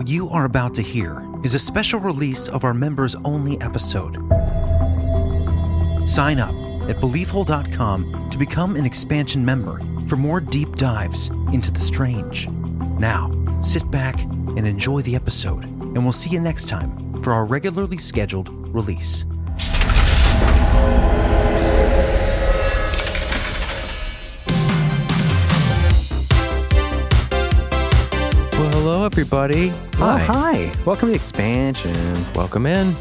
What you are about to hear is a special release of our members-only episode. Sign up at beliefhole.com to become an expansion member for more deep dives into the strange. Now, sit back and enjoy the episode, and we'll see you next time for our regularly scheduled release. Hello, everybody. Hi. Oh, hi. Welcome to Expansion. Welcome in.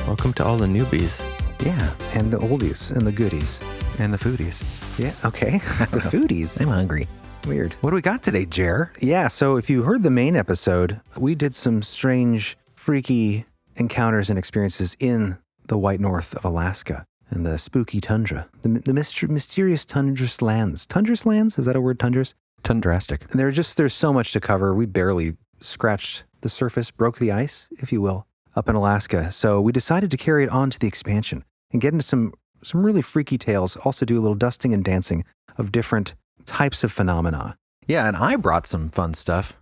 Welcome to all the newbies. Yeah, and the oldies and the goodies. And the foodies. Yeah, okay. The foodies. I'm hungry. Weird. What do we got today, Jer? Yeah, so if you heard the main episode, we did some strange, freaky encounters and experiences in the white north of Alaska and the spooky tundra. The mysterious tundrous lands. Tundrous lands? Is that a word, tundrous? Tundrastic. And there's so much to cover. We barely scratched the surface, broke the ice, if you will, up in Alaska. So we decided to carry it on to the expansion and get into some really freaky tales. Also do a little dusting and dancing of different types of phenomena. Yeah, and I brought some fun stuff.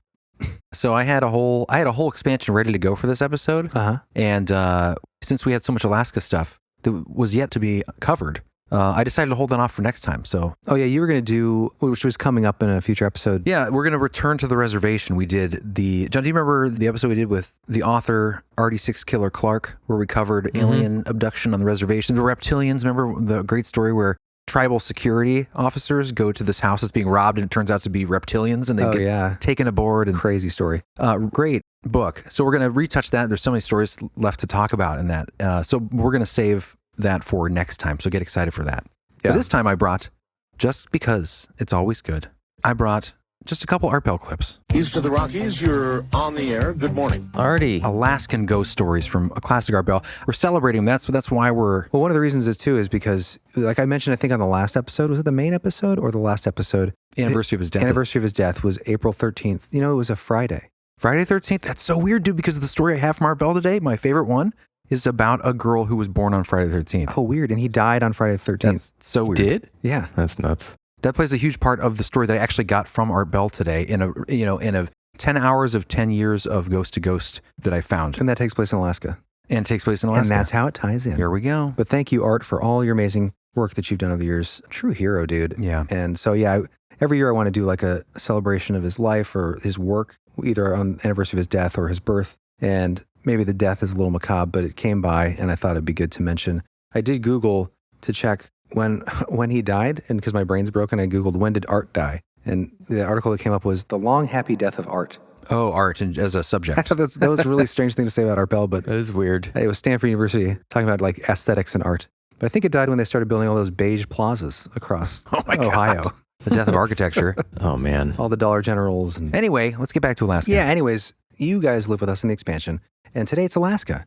So I had a whole expansion ready to go for this episode. Uh-huh. And since we had so much Alaska stuff that was yet to be covered, I decided to hold that off for next time. So, oh yeah, you were going to do, which was coming up in a future episode. Yeah, we're going to return to the reservation. We did John, do you remember the episode we did with the author RD6 Killer Clark, where we covered alien abduction on the reservation? The reptilians, remember the great story where tribal security officers go to this house that's being robbed and it turns out to be reptilians and they get taken aboard. And crazy story. Great book. So we're going to retouch that. There's so many stories left to talk about in that. So we're going to save that for next time. So get excited for that. Yeah. But this time I brought, just because it's always good, I brought just a couple art bell clips. East of the Rockies, you're on the air. Good morning. Artie. Alaskan ghost stories from a classic art bell. We're celebrating them. That's why we're... Well, one of the reasons is because, like I mentioned, I think on the last episode, was it the main episode or the last episode? Anniversary of his death. Anniversary of his death was April 13th. You know, it was a Friday. Friday 13th? That's so weird, dude, because the story I have from art bell today, my favorite one, is about a girl who was born on Friday the 13th. Oh, weird. And he died on Friday the 13th. That's so weird. Did? Yeah. That's nuts. That plays a huge part of the story that I actually got from Art Bell today in a 10 hours of 10 years of Ghost to Ghost that I found. And that takes place in Alaska. And takes place in Alaska. And that's how it ties in. Here we go. But thank you, Art, for all your amazing work that you've done over the years. True hero, dude. Yeah. And so, yeah, every year I want to do like a celebration of his life or his work, either on the anniversary of his death or his birth. And maybe the death is a little macabre, but it came by and I thought it'd be good to mention. I did Google to check when he died, and because my brain's broken, I Googled when did Art die? And the article that came up was the long, happy death of Art. Oh, art as a subject. I thought that was a really strange thing to say about Art Bell, but that is weird. It was Stanford University talking about like aesthetics and art. But I think it died when they started building all those beige plazas across Ohio. God. The death of architecture. Oh, man. All the Dollar Generals. And... Anyway, let's get back to Alaska. Yeah, anyways, you guys live with us in the expansion, and today it's Alaska.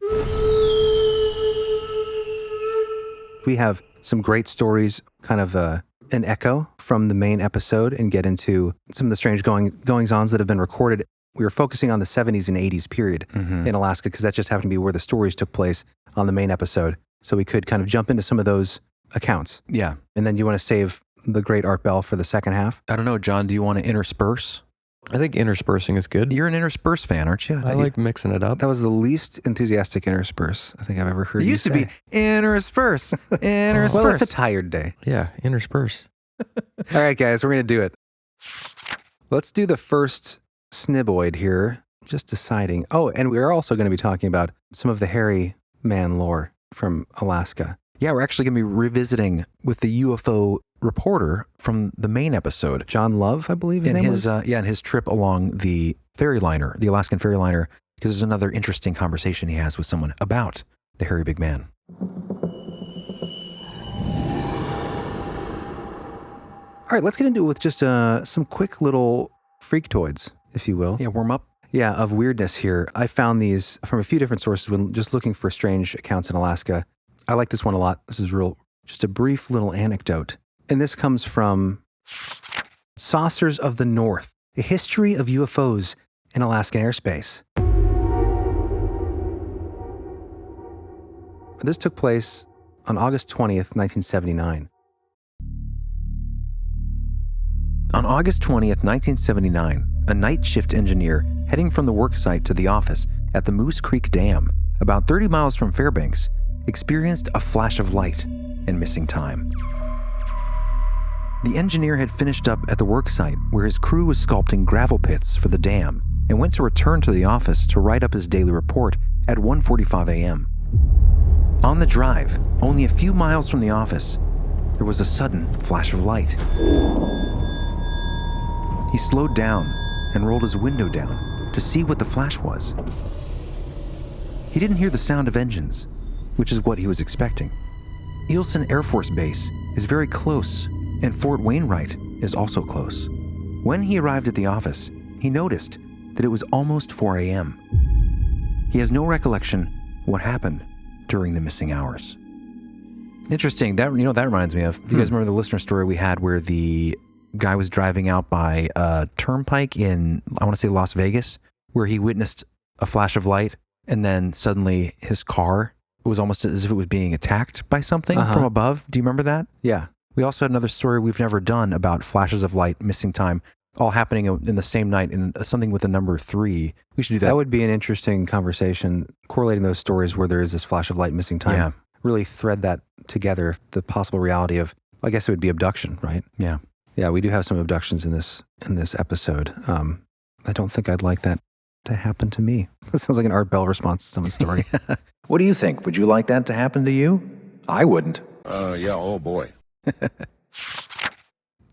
We have some great stories, kind of an echo from the main episode, and get into some of the strange goings-ons that have been recorded. We were focusing on the 70s and 80s period in Alaska because that just happened to be where the stories took place on the main episode. So we could kind of jump into some of those accounts. Yeah. And then you want to save the great Art Bell for the second half? I don't know, John, do you want to intersperse? I think interspersing is good. You're an intersperse fan, aren't you? I like mixing it up. That was the least enthusiastic intersperse I think I've ever heard. It used to be intersperse. Intersperse. Well, it's a tired day. Yeah, intersperse. All right, guys, we're going to do it. Let's do the first sniboid here. Just deciding. Oh, and we're also going to be talking about some of the hairy man lore from Alaska. Yeah, we're actually going to be revisiting with the UFO reporter from the main episode. John Love, I believe his name was? And his trip along the ferry liner, the Alaskan ferry liner, because there's another interesting conversation he has with someone about the hairy big man. All right, let's get into it with just some quick little freaktoids, if you will. Yeah, warm up. Yeah, of weirdness here. I found these from a few different sources when just looking for strange accounts in Alaska. I like this one a lot. This is just a brief little anecdote. And this comes from Saucers of the North, a history of UFOs in Alaskan airspace. This took place on August 20th, 1979. On August 20th, 1979, a night shift engineer heading from the work site to the office at the Moose Creek Dam, about 30 miles from Fairbanks, experienced a flash of light and missing time. The engineer had finished up at the work site where his crew was sculpting gravel pits for the dam and went to return to the office to write up his daily report at 1:45 a.m. On the drive, only a few miles from the office, there was a sudden flash of light. He slowed down and rolled his window down to see what the flash was. He didn't hear the sound of engines, which is what he was expecting. Eielson Air Force Base is very close, and Fort Wainwright is also close. When he arrived at the office, he noticed that it was almost 4 a.m. He has no recollection what happened during the missing hours. Interesting. That reminds me of. Do you guys remember the listener story we had where the guy was driving out by a turnpike in, I want to say Las Vegas, where he witnessed a flash of light, and then suddenly his car was almost as if it was being attacked by something from above. Do you remember that? Yeah. We also had another story we've never done about flashes of light, missing time, all happening in the same night, in something with the number 3. We should do that. That would be an interesting conversation, correlating those stories where there is this flash of light, missing time. Yeah. Really thread that together, the possible reality of, I guess it would be abduction, right? Yeah. Yeah, we do have some abductions in this episode. I don't think I'd like that to happen to me. That sounds like an Art Bell response to someone's story. What do you think? Would you like that to happen to you? I wouldn't. Yeah, oh boy.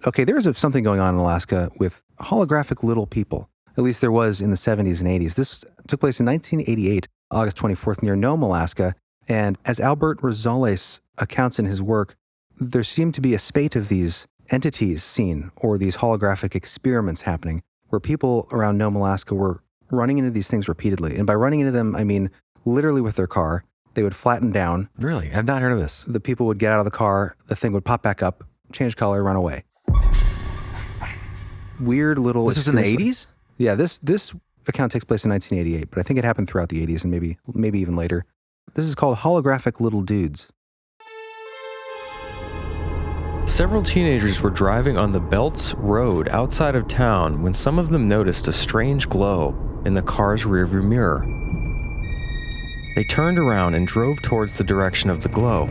Okay, there is something going on in Alaska with holographic little people. At least there was in the 70s and 80s. This took place in 1988, August 24th, near Nome, Alaska. And as Albert Rosales accounts in his work, there seemed to be a spate of these entities seen, or these holographic experiments happening, where people around Nome, Alaska were running into these things repeatedly. And by running into them, I mean literally with their car. They would flatten down. Really? I've not heard of this. The people would get out of the car, the thing would pop back up, change color, run away. Weird little... This was in the 80s? Yeah, this account takes place in 1988, but I think it happened throughout the 80s and maybe even later. This is called Holographic Little Dudes. Several teenagers were driving on the Belts Road outside of town when some of them noticed a strange glow in the car's rearview mirror. They turned around and drove towards the direction of the glow.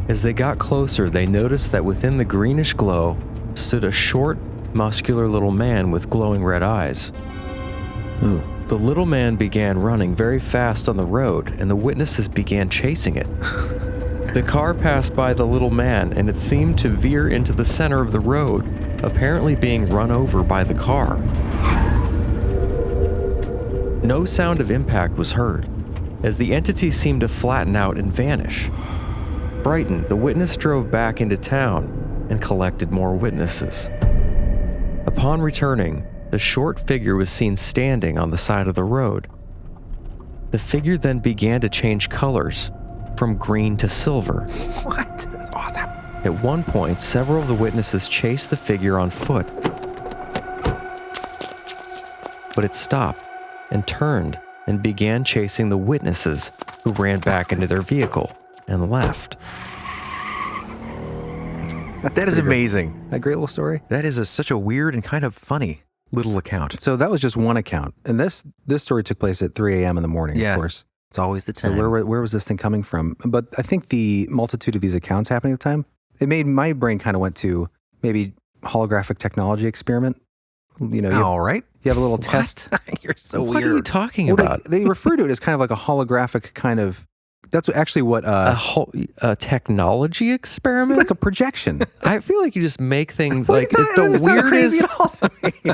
As they got closer, they noticed that within the greenish glow stood a short, muscular little man with glowing red eyes. Ooh. The little man began running very fast on the road, and the witnesses began chasing it. The car passed by the little man, and it seemed to veer into the center of the road, apparently being run over by the car. No sound of impact was heard, as the entity seemed to flatten out and vanish. Frightened, the witness drove back into town and collected more witnesses. Upon returning, the short figure was seen standing on the side of the road. The figure then began to change colors, from green to silver. What? That's awesome. At one point, several of the witnesses chased the figure on foot. But it stopped and turned and began chasing the witnesses, who ran back into their vehicle and left. That is amazing. That great little story. That is such a weird and kind of funny little account. So that was just one account. And this story took place at 3 a.m. in the morning, of course. It's always the time. So where was this thing coming from? But I think the multitude of these accounts happening at the time, it made my brain kind of went to maybe holographic technology experiment. You know, all right. You have a little test. You're so What weird. are you talking about? They refer to it as kind of like a holographic kind of, that's actually what... A technology experiment? like a projection. I feel like you just make things What are like you it's talking- the that doesn't sound crazy weirdest. at all to me.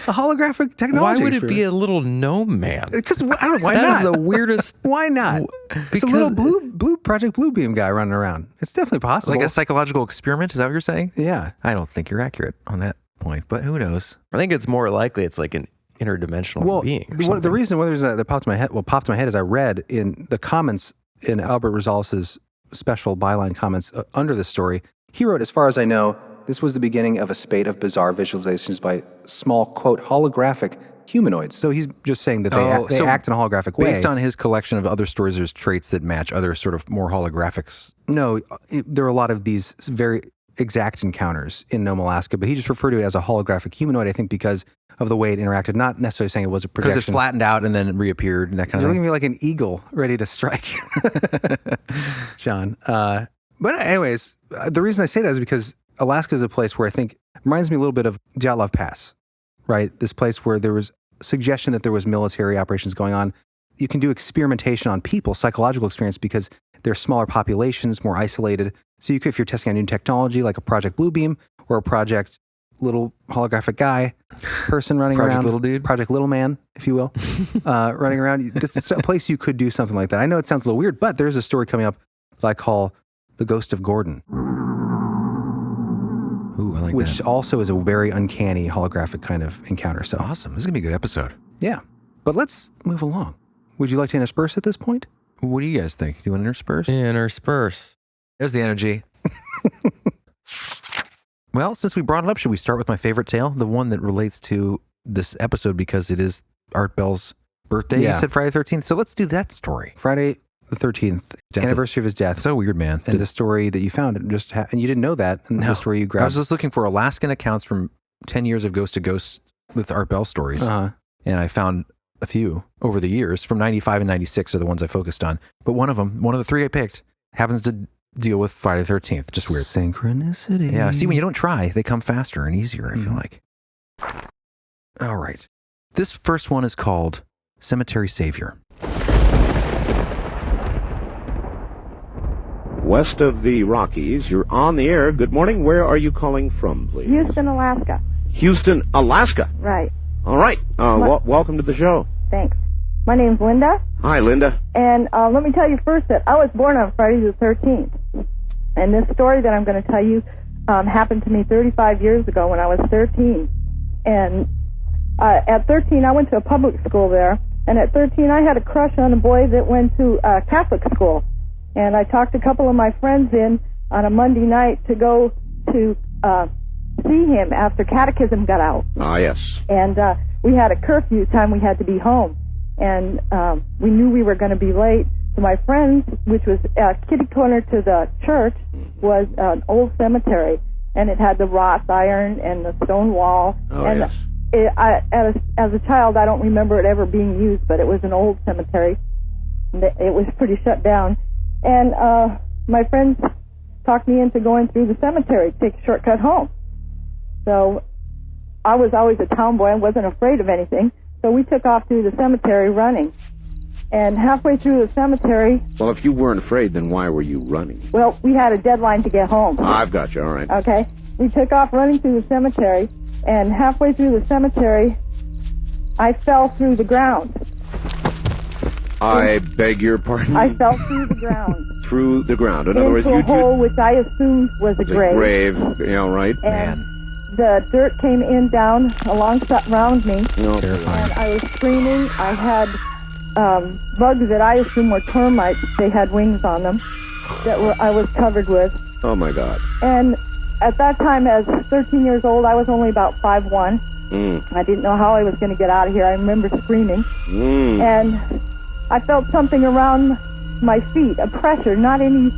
A holographic technology Why would it experiment. be a little gnome man? Because I don't know, why That not? is the weirdest. Why not? It's a little blue Project Blue Beam guy running around. It's definitely possible. Like a psychological experiment? Is that what you're saying? Yeah. I don't think you're accurate on that point, but who knows? I think it's more likely it's like an interdimensional being. The reason why that popped in my head is I read in the comments in Albert Rosales' special byline comments under this story. He wrote, "As far as I know, this was the beginning of a spate of bizarre visualizations by small, quote, holographic humanoids." So he's just saying that they act in a holographic way. Based on his collection of other stories, there's traits that match other sort of more holographics. No, there are a lot of these very exact encounters in Nome, Alaska, but he just referred to it as a holographic humanoid, I think because of the way it interacted, not necessarily saying it was a projection. Because it flattened out and then it reappeared and that kind You're of looking thing. at me like an eagle ready to strike, John. But anyways, the reason I say that is because Alaska is a place where I think reminds me a little bit of Dyatlov Pass, right? This place where there was suggestion that there was military operations going on. You can do experimentation on people, psychological experience, because they're smaller populations, more isolated. So you could, if you're testing on new technology like a Project Bluebeam or a Project Little Holographic Guy person running Project around, Little Dude, Project Little Man, if you will, running around. It's a place you could do something like that. I know it sounds a little weird, but there's a story coming up that I call The Ghost of Gordon. Ooh, I like which that. also is a very uncanny holographic kind of encounter. So Awesome. This is going to be a good episode. yeah, but let's move along. Would you like to intersperse at this point? What do you guys think? Do you want to intersperse? Intersperse. There's the energy. Well, since we brought it up, should we start with my favorite tale? The one that relates to this episode because it is Art Bell's birthday. Yeah. You said Friday the 13th. So let's do that story. Friday the 13th, anniversary of his death. So weird, man. And the story that you found, and you didn't know that, and No. the story you I grabbed. was just looking for Alaskan accounts from 10 years of Ghost to Ghost with Art Bell stories. Uh-huh. And I found a few over the years from 95 and 96 are the ones I focused on. But one of them, one of the three I picked, happens to deal with Friday the 13th. Just weird. Synchronicity. Yeah. See, when you don't try, they come faster and easier, I feel like. All right. This first one is called Cemetery Savior. West of the Rockies, you're on the air. Good morning. Where are you calling from, please? Houston, Alaska. Houston, Alaska. Right. All right. Welcome to the show. Thanks. My name's Linda, Hi, Linda. and let me tell you first that I was born on Friday the 13th. And this story that I'm going to tell you happened to me 35 years ago when I was 13. And at 13, I went to a public school there. And at 13, I had a crush on a boy that went to Catholic school. And I talked a couple of my friends in on a Monday night to go to see him after catechism got out. Ah, yes. And we had a curfew time. We had to be home. And we knew we were going to be late. So my friends, which was kitty corner to the church, was an old cemetery. And it had the wrought iron and the stone wall. Oh, and yes. as a child, I don't remember it ever being used, but it was an old cemetery. It was pretty shut down. And my friends talked me into going through the cemetery to take a shortcut home. So I was always a tomboy. I wasn't afraid of anything. So we took off through the cemetery running. And halfway through the cemetery, Well, if you weren't afraid, then why were you running? well, we had a deadline to get home. I've got you. All right. Okay? We took off running through the cemetery, and halfway through the cemetery, I fell through the ground. I beg your pardon? I fell through the ground Through the ground. In other words, into a you hole which I assumed was a the grave. grave. Yeah, right. And the dirt came in down around me, No, Terrifying. and I was screaming. I had bugs that I assume were termites. They had wings on them that I was covered with. Oh, my God. And at that time, as 13 years old, I was only about 5'1". I didn't know how I was going to get out of here. I remember screaming. And I felt something around my feet, a pressure, nothing,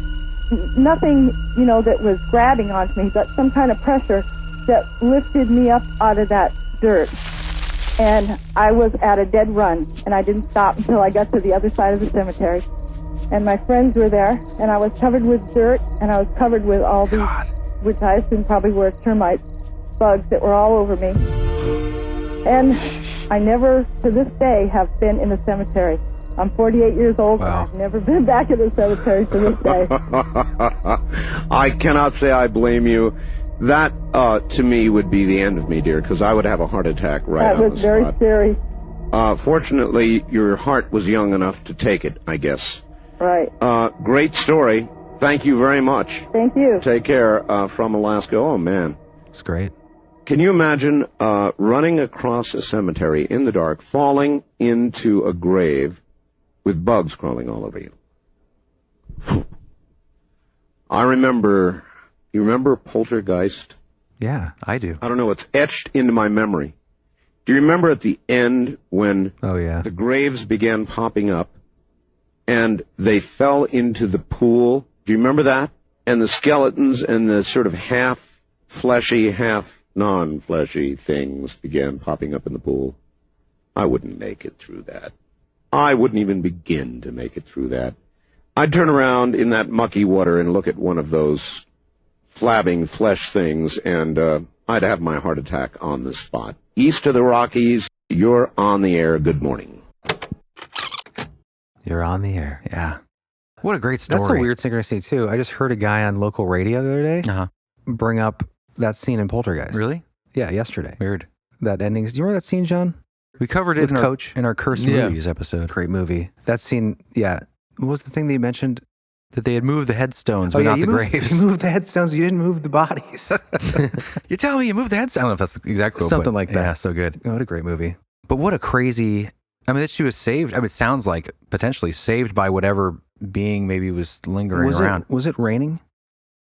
that was grabbing onto me, but some kind of pressure that lifted me up out of that dirt. And I was at a dead run, and I didn't stop until I got to the other side of the cemetery. And my friends were there, and I was covered with dirt, and I was covered with all these, which I assume probably were termite bugs that were all over me. And I never, to this day, have been in a cemetery. I'm 48 years old, Wow. and I've never been back in a cemetery to this day. I cannot say I blame you. That, to me, would be the end of me, dear, because I would have a heart attack right That on was the very spot. scary. Fortunately, your heart was young enough to take it, I guess. Right. Great story. Thank you very much. Thank you. Take care from Alaska. Oh, man. It's great. Can you imagine running across a cemetery in the dark, falling into a grave with bugs crawling all over you? I remember, you remember Poltergeist? Yeah. I do. I don't know, it's etched into my memory. Do you remember at the end when Oh, yeah. the graves began popping up and they fell into the pool? Do you remember that? and the skeletons and the sort of half fleshy, half non-fleshy things began popping up in the pool. I wouldn't make it through that. I wouldn't even begin to make it through that. I'd turn around in that mucky water and look at one of those flabbing flesh things, and I'd have my heart attack on the spot. East of the Rockies, you're on the air. Good morning. You're on the air. Yeah. What a great story. That's a weird synchronicity, too. I just heard a guy on local radio the other day bring up that scene in Poltergeist. Really? Yeah, yesterday. Weird. That ending. Do you remember that scene, John? We covered it With in Coach? in our Cursed Movies episode. Great movie. That scene, yeah. What was the thing that you mentioned? That they had moved the headstones, but not the graves. You moved the headstones, you didn't move the bodies. You're telling me you moved the headstones? I don't know if that's the exact quote. Something like that. Yeah, so good. Oh, what a great movie. But what a crazy... I mean, that she was saved. I mean, it sounds like potentially saved by whatever being maybe was lingering around. Was it raining?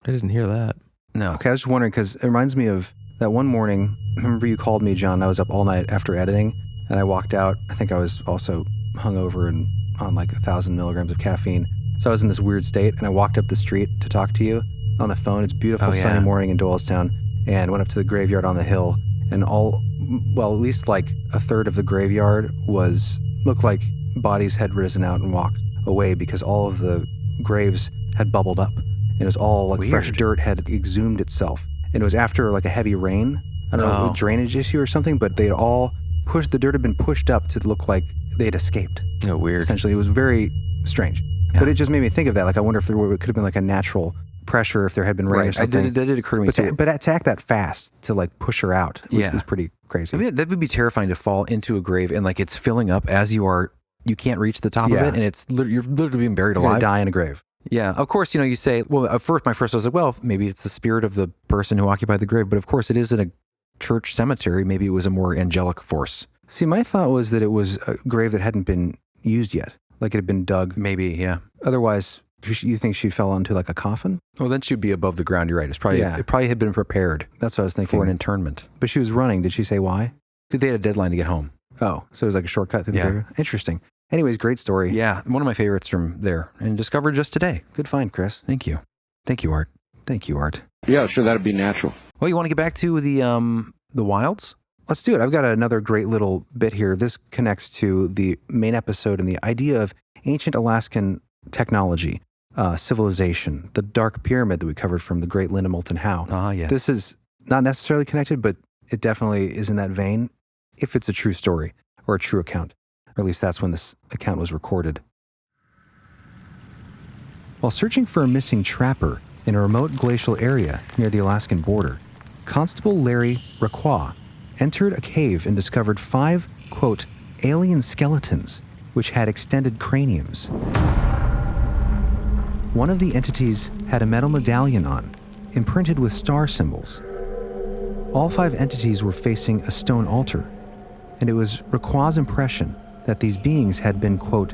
I didn't hear that. No. Okay, I was just wondering because it reminds me of that one morning. Remember you called me, John. I was up all night after editing, and I walked out. I think I was also hungover and on like 1,000 milligrams of caffeine. So I was in this weird state, and I walked up the street to talk to you on the phone. It's a beautiful sunny morning in Doylestown, and went up to the graveyard on the hill, and at least like a third of the graveyard looked like bodies had risen out and walked away because all of the graves had bubbled up. And it was all like fresh dirt had exhumed itself. And it was after like a heavy rain. I don't know, a drainage issue or something, but they had all the dirt had been pushed up to look like they'd escaped. Oh, weird. Essentially, it was very strange. Yeah. But it just made me think of that. Like, I wonder if there could have been like a natural pressure if there had been rain or something. That did occur to me too. But to act that fast to like push her out was pretty crazy. I mean, that would be terrifying to fall into a grave and like it's filling up as you can't reach the top of it, and you're literally being buried alive. You're gonna die in a grave. Yeah. Of course, you say, well, my first was like, well, maybe it's the spirit of the person who occupied the grave. But of course, it is in a church cemetery. Maybe it was a more angelic force. See, my thought was that it was a grave that hadn't been used yet. Like it had been dug. Maybe, yeah. Otherwise, you think she fell onto like a coffin? Well, then she'd be above the ground. You're right. It probably had been prepared. That's what I was thinking. For an internment. But she was running. Did she say why? They had a deadline to get home. Oh, so it was like a shortcut through the graveyard? Interesting. Anyways, great story. Yeah, one of my favorites from there and discovered just today. Good find, Chris. Thank you. Thank you, Art. Thank you, Art. Yeah, sure, that'd be natural. Well, you want to get back to the wilds? Let's do it. I've got another great little bit here. This connects to the main episode and the idea of ancient Alaskan technology, civilization, the Dark Pyramid that we covered from the Great Linda Moulton Howe. Ah, yes. This is not necessarily connected, but it definitely is in that vein if it's a true story or a true account. Or at least that's when this account was recorded. While searching for a missing trapper in a remote glacial area near the Alaskan border, Constable Larry Raqua entered a cave and discovered 5, quote, alien skeletons which had extended craniums. One of the entities had a metal medallion on, imprinted with star symbols. All 5 entities were facing a stone altar, and it was Raqua's impression that these beings had been, quote,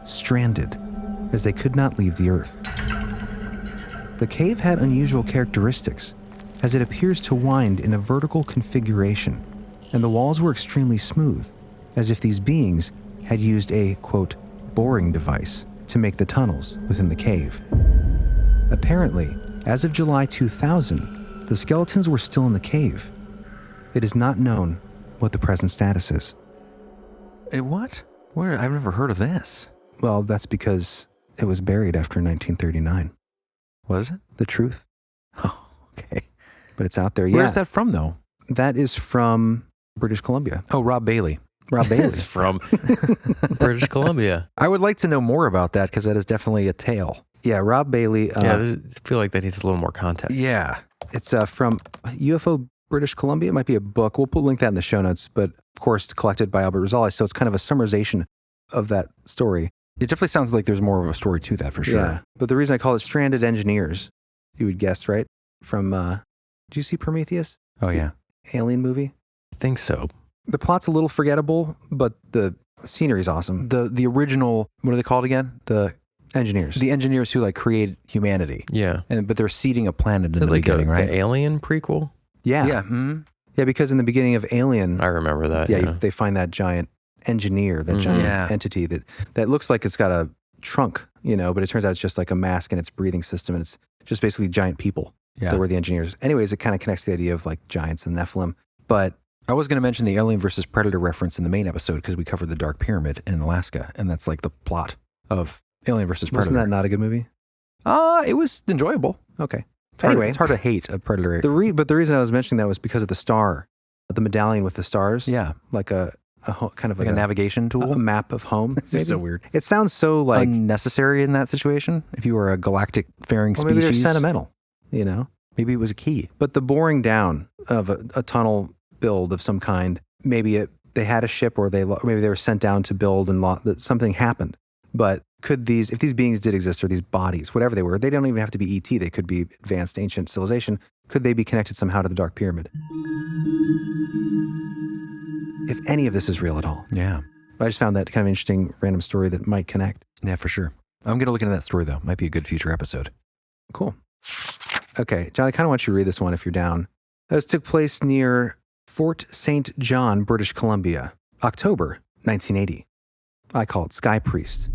stranded, as they could not leave the earth. The cave had unusual characteristics, as it appears to wind in a vertical configuration, and the walls were extremely smooth, as if these beings had used a, quote, boring device to make the tunnels within the cave. Apparently, as of July 2000, the skeletons were still in the cave. It is not known what the present status is. What? I've never heard of this. Well, that's because it was buried after 1939. Was it? The truth. Oh, okay. But it's out there, Where is that from, though? That is from British Columbia. Oh, Rob Bailey. Rob Bailey. It's from British Columbia. I would like to know more about that because that is definitely a tale. Yeah, Rob Bailey. I feel like that needs a little more context. Yeah. It's from UFO British Columbia. It might be a book. We'll link that in the show notes, but of course, collected by Albert Rosales. So it's kind of a summarization of that story. It definitely sounds like there's more of a story to that for sure. Yeah. But the reason I call it Stranded Engineers, you would guess, right? From, did you see Prometheus? Oh, yeah. The Alien movie? I think so. The plot's a little forgettable, but the scenery's awesome. The original, what are they called again? The engineers. The engineers who created humanity. Yeah. But they're seeding a planet in the like beginning, right? The Alien prequel? Yeah. Yeah. Mm-hmm. Yeah, because in the beginning of Alien, I remember that. Yeah, they find that giant engineer, that giant entity that looks like it's got trunk, but it turns out it's just like a mask and its breathing system. And it's just basically giant people that were the engineers. Anyways, it kind of connects to the idea of like giants and Nephilim. But I was going to mention the Alien versus Predator reference in the main episode because we covered the Dark Pyramid in Alaska. And that's like the plot of Alien versus Predator. Wasn't that not a good movie? It was enjoyable. Okay. It's hard to hate a Predator. But the reason I was mentioning that was because of the star, the medallion with the stars. Yeah. Like a kind of like a navigation tool? A map of home. It's so weird. It sounds so like unnecessary in that situation. If you were a galactic faring species. Maybe they're sentimental, Maybe it was a key. But the boring down of a tunnel build of some kind, maybe they had a ship or maybe they were sent down to build and that something happened. But if these beings did exist, or these bodies, whatever they were, they don't even have to be ET. They could be advanced ancient civilization. Could they be connected somehow to the Dark Pyramid? If any of this is real at all. Yeah. I just found that kind of interesting random story that might connect. Yeah, for sure. I'm going to look into that story, though. Might be a good future episode. Cool. Okay, John, I kind of want you to read this one if you're down. This took place near Fort St. John, British Columbia, October 1980. I call it Sky Priest.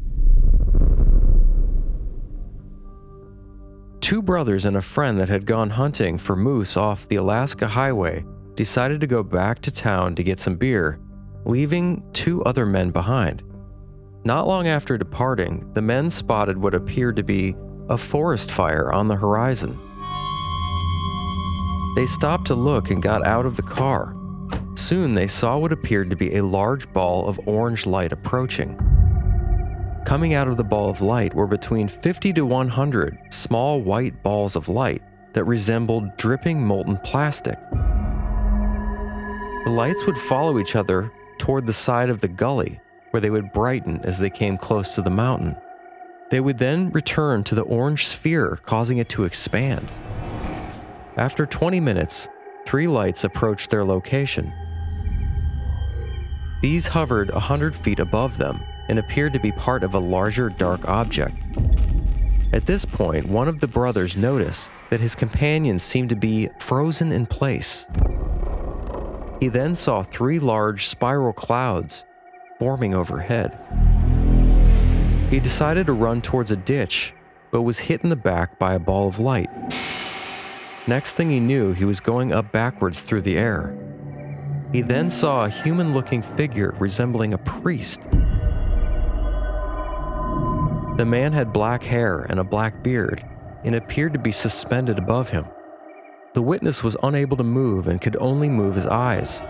Two brothers and a friend that had gone hunting for moose off the Alaska Highway decided to go back to town to get some beer, leaving two other men behind. Not long after departing, the men spotted what appeared to be a forest fire on the horizon. They stopped to look and got out of the car. Soon they saw what appeared to be a large ball of orange light approaching. Coming out of the ball of light were between 50 to 100 small white balls of light that resembled dripping molten plastic. The lights would follow each other toward the side of the gully, where they would brighten as they came close to the mountain. They would then return to the orange sphere, causing it to expand. After 20 minutes, 3 lights approached their location. These hovered 100 feet above them and appeared to be part of a larger dark object. At this point, one of the brothers noticed that his companions seemed to be frozen in place. He then saw 3 large spiral clouds forming overhead. He decided to run towards a ditch, but was hit in the back by a ball of light. Next thing he knew, he was going up backwards through the air. He then saw a human-looking figure resembling a priest. The man had black hair and a black beard and appeared to be suspended above him. The witness was unable to move and could only move his eyes.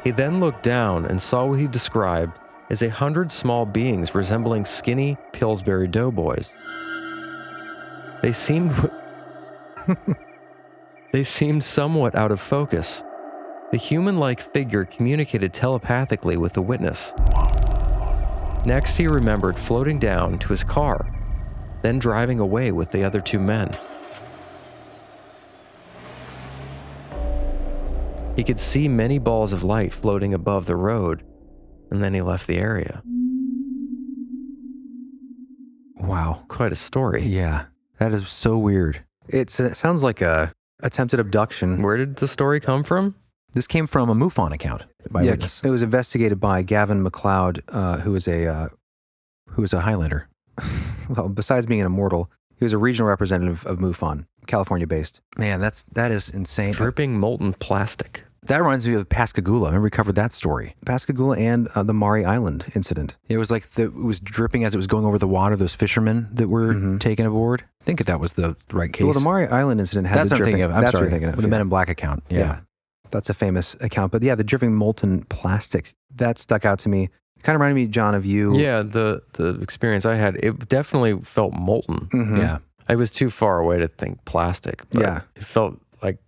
He then looked down and saw what he described as 100 small beings resembling skinny Pillsbury Doughboys. They seemed somewhat out of focus. The human-like figure communicated telepathically with the witness. Next, he remembered floating down to his car, then driving away with the other 2 men. He could see many balls of light floating above the road, and then he left the area. Wow. Quite a story. Yeah. That is so weird. It sounds like a attempted abduction. Where did the story come from? This came from a MUFON account by witness. It was investigated by Gavin McLeod, who was a Highlander. Well, besides being an immortal, he was a regional representative of MUFON, California-based. Man, that is insane. Dripping molten plastic. That reminds me of Pascagoula. I remember we covered that story. Pascagoula and the Maury Island incident. It was like it was dripping as it was going over the water, those fishermen that were taken aboard. I think that was the right case. Well, the Maury Island incident had That's the what I'm dripping. thinking of. I'm That's sorry. what you're thinking of. The Men in Black account. Yeah. That's a famous account. But yeah, the dripping molten plastic, that stuck out to me. It kind of reminded me, John, of you. Yeah, the experience I had, it definitely felt molten. Mm-hmm. Yeah. I was too far away to think plastic. But it felt like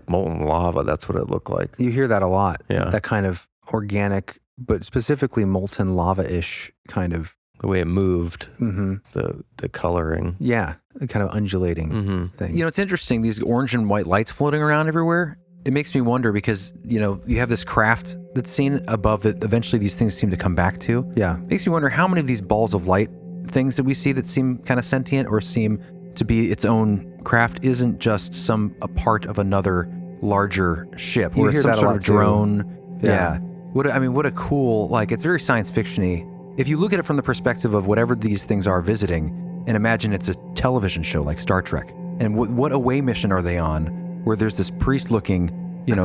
molten lava. That's what it looked like. You hear that a lot. Yeah. That kind of organic, but specifically molten lava-ish kind of. The way it moved, the coloring. Yeah, a kind of undulating thing. You know, it's interesting, these orange and white lights floating around everywhere. It makes me wonder because, you know, you have this craft that's seen above that eventually these things seem to come back to. Yeah. Makes me wonder how many of these balls of light things that we see that seem kind of sentient or seem to be its own craft isn't just a part of another larger ship. You or hear some that a sort lot of too. drone. Yeah. What a cool, it's very science fiction-y. if you look at it from the perspective of whatever these things are visiting, and imagine it's a television show like Star Trek, and what away mission are they on, where there's this priest-looking,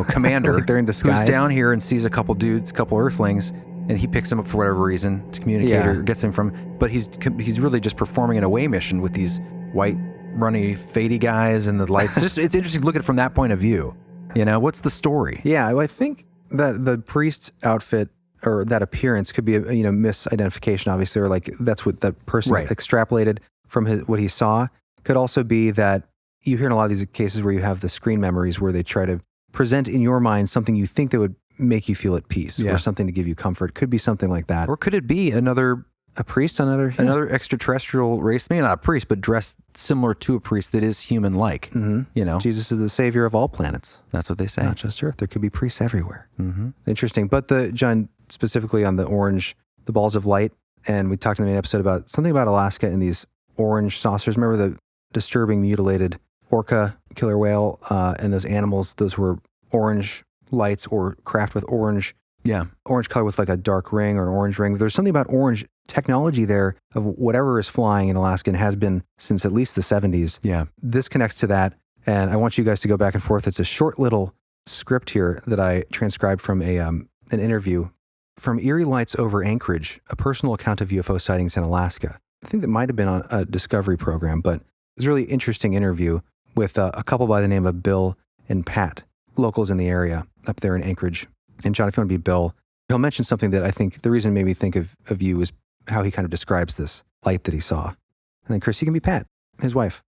commander Like they're in disguise. who's down here and sees a couple dudes, couple Earthlings, and he picks them up for whatever reason to communicate or gets them from. But he's really just performing an away mission with these white, runny, fadey guys and the lights. It's interesting to look at it from that point of view. What's the story? Yeah, well, I think that the priest outfit or that appearance could be a misidentification, obviously, or like that's what that person extrapolated from what he saw. Could also be that you hear in a lot of these cases where you have the screen memories where they try to present in your mind something you think that would make you feel at peace or something to give you comfort. Could be something like that. Or could it be a priest, another extraterrestrial race, maybe not a priest, but dressed similar to a priest that is human-like? Mm-hmm. Jesus is the savior of all planets. That's what they say. Not just Earth. There could be priests everywhere. Mm-hmm. Interesting. But John, specifically on the balls of light, and we talked in the main episode about something about Alaska and these orange saucers. Remember the disturbing mutilated orca killer whale and those animals? Those were orange lights or craft with orange color with like a dark ring or an orange ring. There's something about orange technology there of whatever is flying in Alaska and has been since at least the 70s. Yeah. This connects to that. And I want you guys to go back and forth. It's a short little script here that I transcribed from an interview from Eerie Lights Over Anchorage, a personal account of UFO sightings in Alaska. I think that might have been on a Discovery program, but it was a really interesting interview with a couple by the name of Bill and Pat, locals in the area up there in Anchorage. And John, if you want to be Bill, he'll mention something that I think the reason it made me think of you is how he kind of describes this light that he saw. And then Chris, you can be Pat, his wife.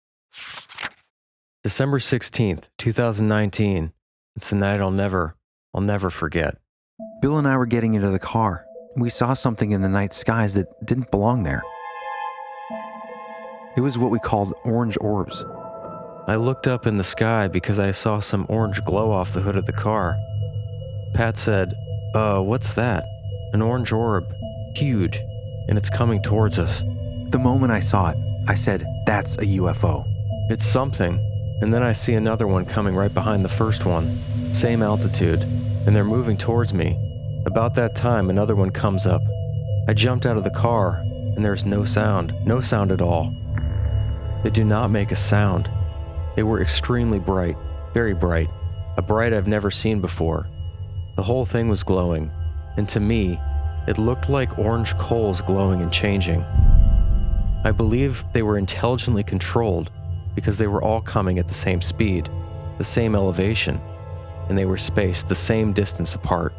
December 16th, 2019. It's the night I'll never forget. Bill and I were getting into the car. We saw something in the night skies that didn't belong there. It was what we called orange orbs. I looked up in the sky because I saw some orange glow off the hood of the car. Pat said, what's that? An orange orb. Huge. And it's coming towards us. The moment I saw it, I said, that's a UFO. It's something. And then I see another one coming right behind the first one. Same altitude. And they're moving towards me. About that time, another one comes up. I jumped out of the car, and there's no sound. No sound at all. They do not make a sound. They were extremely bright. Very bright. A bright I've never seen before. The whole thing was glowing. And to me, it looked like orange coals glowing and changing. I believe they were intelligently controlled because they were all coming at the same speed, the same elevation, and they were spaced the same distance apart.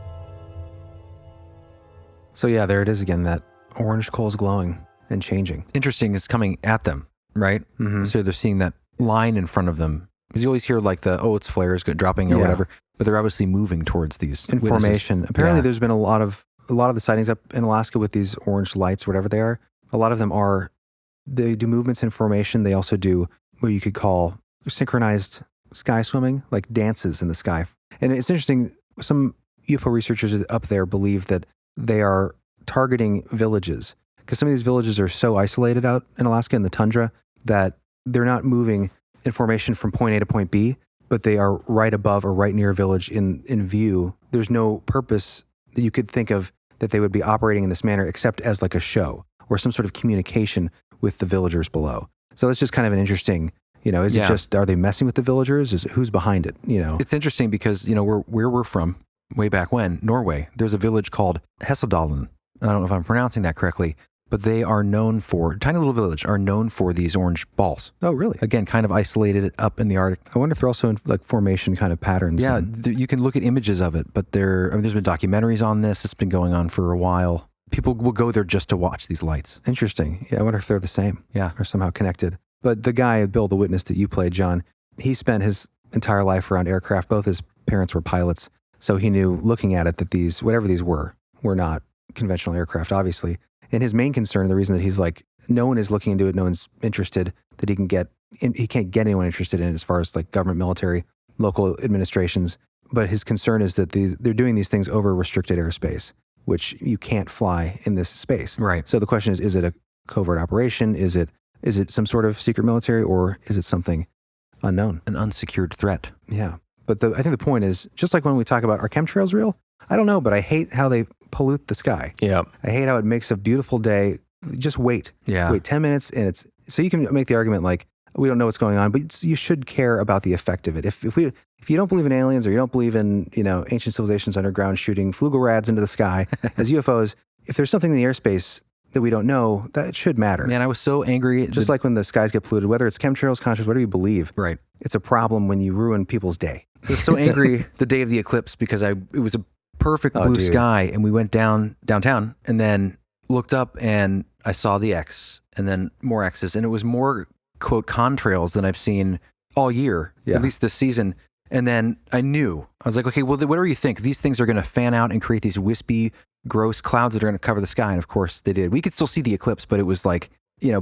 So yeah, there it is again, that orange coals glowing and changing. Interesting, it's coming at them, right? Mm-hmm. So they're seeing that line in front of them. Because you always hear like it's flares dropping or whatever, but they're obviously moving towards these in formation. Apparently there's been a lot of the sightings up in Alaska with these orange lights, whatever they are. A lot of them they do movements in formation. They also do what you could call synchronized sky swimming, like dances in the sky. And it's interesting, some UFO researchers up there believe that they are targeting villages because some of these villages are so isolated out in Alaska in the tundra that they're not moving in formation from point A to point B, but they are right above or right near a village in view. There's no purpose that you could think of that they would be operating in this manner except as like a show or some sort of communication with the villagers below. So that's just kind of an interesting, is it just, are they messing with the villagers? Is it, who's behind it? It's interesting because, where we're from, way back when, Norway, there's a village called Hessedalen. I don't know if I'm pronouncing that correctly, but they are known for, tiny little village, are known for these orange balls. Oh, really? Again, kind of isolated up in the Arctic. I wonder if they're also in like formation kind of patterns. Yeah, you can look at images of it, but there's been documentaries on this. It's been going on for a while. People will go there just to watch these lights. Interesting. Yeah, I wonder if they're the same. Yeah. Or somehow connected. But the guy, Bill, the witness that you played, John, he spent his entire life around aircraft. Both his parents were pilots. So he knew looking at it that these, whatever these were not conventional aircraft, obviously. And his main concern, the reason that he's like, no one is looking into it, no one's interested, that he can't get anyone interested in it as far as like government, military, local administrations. But his concern is that they're doing these things over restricted airspace, which you can't fly in this space. Right. So the question is it a covert operation? Is it some sort of secret military, or is it something unknown? An unsecured threat. Yeah. But I think the point is, just like when we talk about, are chemtrails real? I don't know, but I hate how they pollute the sky. Yeah. I hate how it makes a beautiful day. Just wait. Yeah. Wait 10 minutes and it's, so you can make the argument like, we don't know what's going on, but you should care about the effect of it. If you don't believe in aliens or you don't believe in, ancient civilizations underground shooting flugelrads into the sky as UFOs, if there's something in the airspace that we don't know, that should matter. Man, I was so angry. Just like when the skies get polluted, whether it's chemtrails, conscious, whatever you believe. Right. It's a problem when you ruin people's day. I was so angry the day of the eclipse because it was a perfect blue sky, and we went downtown and then looked up and I saw the X and then more X's, and it was more quote contrails than I've seen all year, at least this season. And then I was like, okay, well, whatever you think, these things are going to fan out and create these wispy, gross clouds that are going to cover the sky. And of course they did. We could still see the eclipse, but it was like,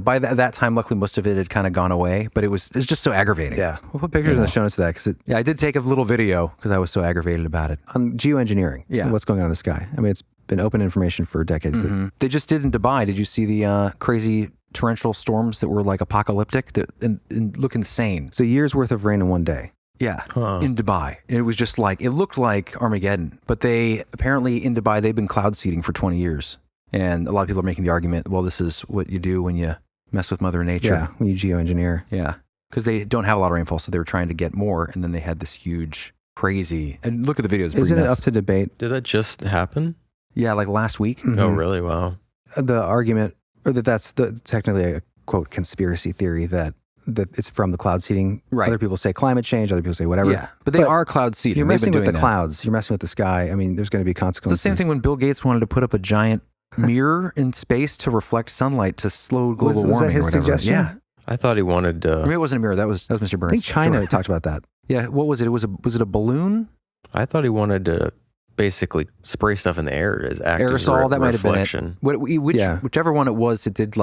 by that time, luckily most of it had kind of gone away, but it's just so aggravating. Yeah. We'll put pictures in the show notes of that. I did take a little video because I was so aggravated about it. On geoengineering. Yeah. What's going on in the sky. I mean, it's been open information for decades. Mm-hmm. They just did in Dubai. Did you see the crazy torrential storms that were like apocalyptic and look insane? It's a year's worth of rain in one day. Yeah, in Dubai. And it was just like, it looked like Armageddon. But they, apparently in Dubai, they've been cloud seeding for 20 years. And a lot of people are making the argument, well, this is what you do when you mess with Mother Nature. Yeah, when you geoengineer. Yeah, because they don't have a lot of rainfall, so they were trying to get more. And then they had this huge, crazy, and look at the videos. Isn't it up to debate? Did that just happen? Yeah, like last week. Mm-hmm. Oh, really? Wow. The argument, or that's technically a quote conspiracy theory that it's from the cloud seeding. Right. Other people say climate change. Other people say whatever. Yeah, but they are cloud seeding. You're messing with the that. clouds. You're messing with the sky. I mean, there's going to be consequences. It's the same thing when Bill Gates wanted to put up a giant mirror in space to reflect sunlight to slow global warming. Was that his or whatever. suggestion? Yeah. I thought he wanted. I mean, it wasn't a mirror. That was Mr. Burns. I think China talked about that. Yeah. What was it? Was it a balloon? I thought he wanted to basically spray stuff in the air as act aerosol. as that might reflection. have been it. Whichever one it was, it did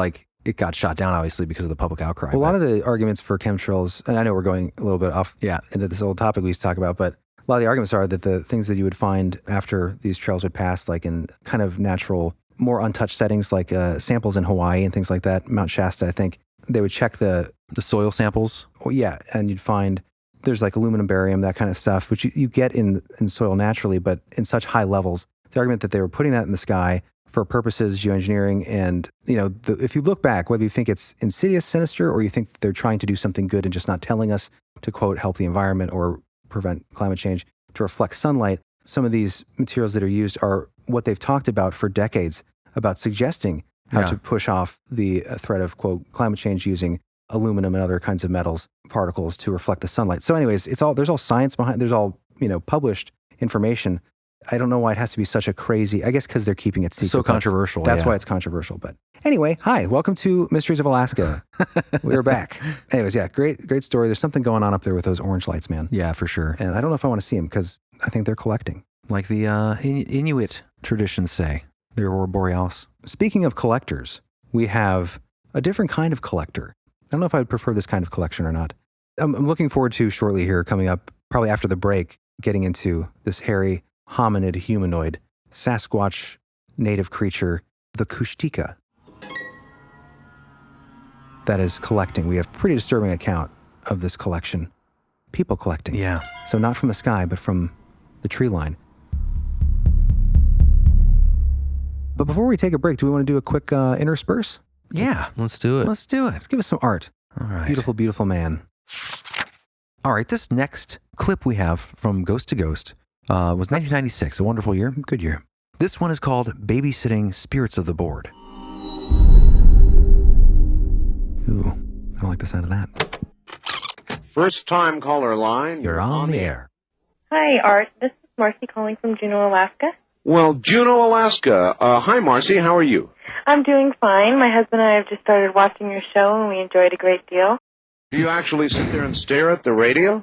it got shot down obviously because of the public outcry. Well, a lot of the arguments for chemtrails, and I know we're going a little bit off into this old topic we used to talk about, but a lot of the arguments are that the things that you would find after these trails would pass, like in kind of natural, more untouched settings, like samples in Hawaii and things like that, Mount Shasta, I think, they would check the soil samples. Oh, yeah, and you'd find there's like aluminum, barium, that kind of stuff, which you get in soil naturally, but in such high levels. The argument that they were putting that in the sky for purposes geoengineering, and if you look back, whether you think it's insidious, sinister, or you think that they're trying to do something good and just not telling us to quote help the environment or prevent climate change, to reflect sunlight, some of these materials that are used are what they've talked about for decades about suggesting how to push off the threat of quote climate change using aluminum and other kinds of metals particles to reflect the sunlight. So anyways, there's all science behind, there's all, published information. I don't know why it has to be such a crazy, I guess because they're keeping it secret. So controversial. That's why it's controversial. But anyway, hi, welcome to Mysteries of Alaska. We're back. Anyways, great story. There's something going on up there with those orange lights, man. Yeah, for sure. And I don't know if I want to see them because I think they're collecting. Like the Inuit traditions say, the Aurora Borealis. Speaking of collectors, we have a different kind of collector. I don't know if I would prefer this kind of collection or not. I'm looking forward to shortly here, coming up, probably after the break, getting into this hairy hominid humanoid, Sasquatch native creature, the Kushtika, that is collecting. We have a pretty disturbing account of this collection. People collecting. Yeah. So not from the sky, but from the tree line. But before we take a break, do we want to do a quick intersperse? Yeah. Let's do it. Let's do it. Let's give us some art. All right. Beautiful, beautiful man. All right. This next clip we have from Ghost to Ghost was 1996, a wonderful year, good year. This one is called Babysitting Spirits of the Board. Ooh, I don't like the sound of that. First time caller line. You're on the air. Hi, Art. This is Marcy calling from Juneau, Alaska. Well, Juneau, Alaska. Hi, Marcy. How are you? I'm doing fine. My husband and I have just started watching your show, and we enjoyed a great deal. Do you actually sit there and stare at the radio?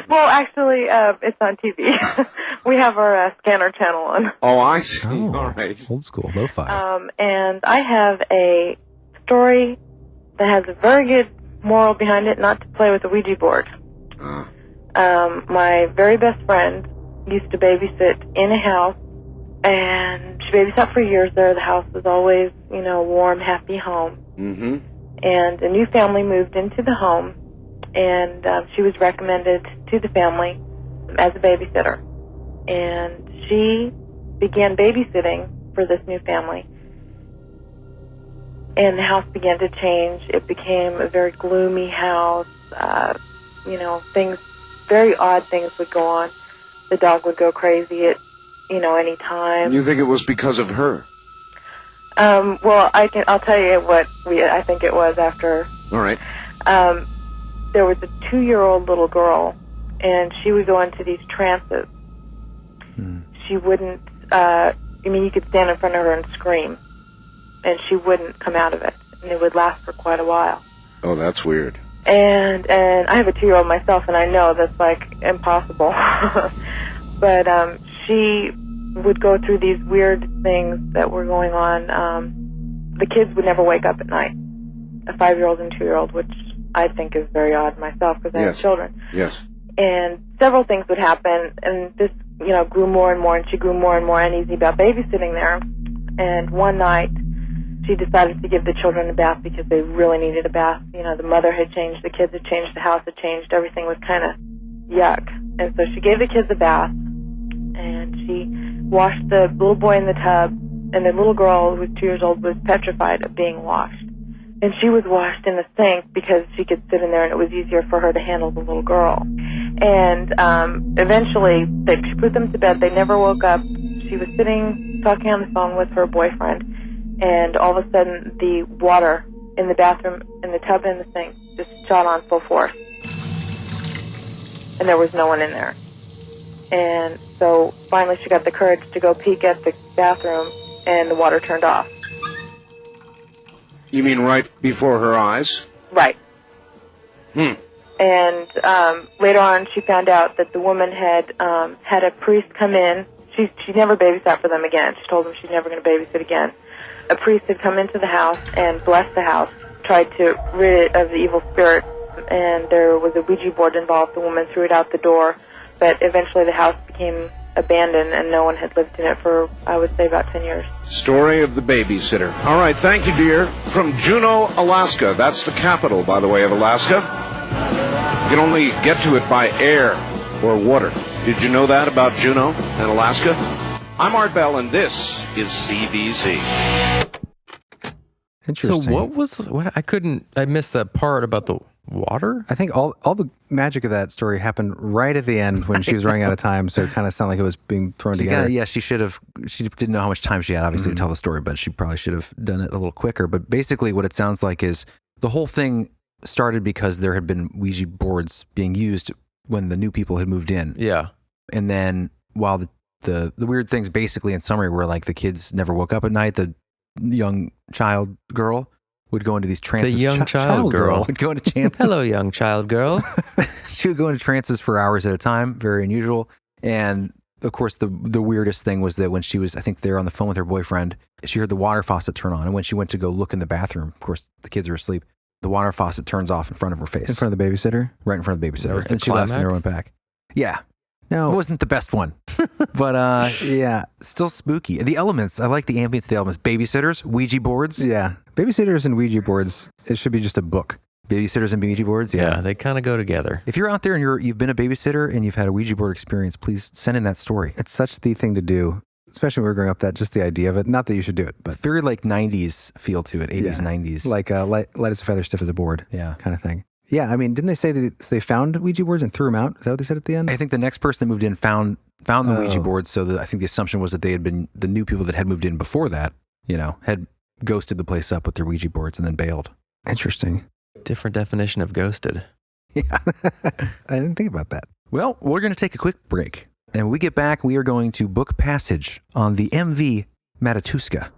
Well, actually, it's on TV. We have our scanner channel on. Oh, I see. Oh, all right. Old school, lo-fi. And I have a story that has a very good moral behind it, not to play with the Ouija board. My very best friend used to babysit in a house, and she babysat for years there. The house was always, a warm, happy home. Mm-hmm. And a new family moved into the home, and she was recommended to the family as a babysitter. And she began babysitting for this new family. And the house began to change. It became a very gloomy house. Very odd things would go on. The dog would go crazy at, any time. You think it was because of her? Well, I'll tell you what I think it was after. All right. There was a 2-year-old little girl, and she would go into these trances. She wouldn't, you could stand in front of her and scream, and she wouldn't come out of it. And it would last for quite a while. Oh, that's weird. And I have a 2-year-old myself, and I know that's, impossible. But she would go through these weird things that were going on. The kids would never wake up at night. A 5-year-old and 2-year-old, which I think is very odd myself because I have children. Yes. And several things would happen, and this, grew more and more, and she grew more and more uneasy about babysitting there. And one night, she decided to give the children a bath because they really needed a bath. The mother had changed, the kids had changed, the house had changed, everything was kind of yuck. And so she gave the kids a bath, and she washed the little boy in the tub, and the little girl, who was 2 years old, was petrified of being washed. And she was washed in the sink because she could sit in there and it was easier for her to handle the little girl. And eventually, she put them to bed. They never woke up. She was sitting, talking on the phone with her boyfriend, and all of a sudden, the water in the bathroom, in the tub and the sink, just shot on full force. And there was no one in there. And so finally she got the courage to go peek at the bathroom, and the water turned off. You mean right before her eyes? Right. And later on, she found out that the woman had had a priest come in. She never babysat for them again. She told them she's never going to babysit again. A priest had come into the house and blessed the house, tried to rid it of the evil spirit, and there was a Ouija board involved. The woman threw it out the door, but eventually the house became abandoned, and no one had lived in it for, I would say, about 10 years. Story of the babysitter. All right, thank you, dear. From Juneau, Alaska. That's the capital, by the way, of Alaska. You can only get to it by air or water. Did you know that about Juneau and Alaska? I'm Art Bell, and this is CBC. Interesting. So I missed that part about the water? I think all the magic of that story happened right at the end when she was running out of time, so it kind of sounded like it was being thrown together. She didn't know how much time she had, obviously, to tell the story, but she probably should have done it a little quicker. But basically what it sounds like is the whole thing started because there had been Ouija boards being used when the new people had moved in. Yeah. And then while the weird things basically in summary were like the kids never woke up at night, the young child girl would go into these trances. The young child girl would go into trances. Hello, young child girl. She would go into trances for hours at a time, very unusual. And of course, the weirdest thing was that when she was, I think, there on the phone with her boyfriend, she heard the water faucet turn on. And when she went to go look in the bathroom, of course, the kids were asleep. The water faucet turns off in front of her face. In front of the babysitter? Right in front of the babysitter. That was the and she left and climax? never went back. Yeah. No. It wasn't the best one. But yeah, still spooky. The elements, I like the ambience of the elements. Babysitters, Ouija boards. Yeah. Babysitters and Ouija boards, it should be just a book. Babysitters and Ouija boards. Yeah, they kind of go together. If you're out there and you've been a babysitter and you've had a Ouija board experience, please send in that story. It's such the thing to do, especially when we were growing up, that just the idea of it. Not that you should do it, but It's very like 90s feel to it, 80s, 90s. like light as a feather, stiff as a board, Yeah. kind of thing. Yeah, I mean, didn't they say that they found Ouija boards and threw them out? Is that what they said at the end? I think the next person that moved in found the Ouija boards, so I think the assumption was that they had been, the new people that had moved in before that, had ghosted the place up with their Ouija boards and then bailed. Interesting. Different definition of ghosted. Yeah. I didn't think about that. Well, we're going to take a quick break. And when we get back, we are going to book passage on the MV Matatuska.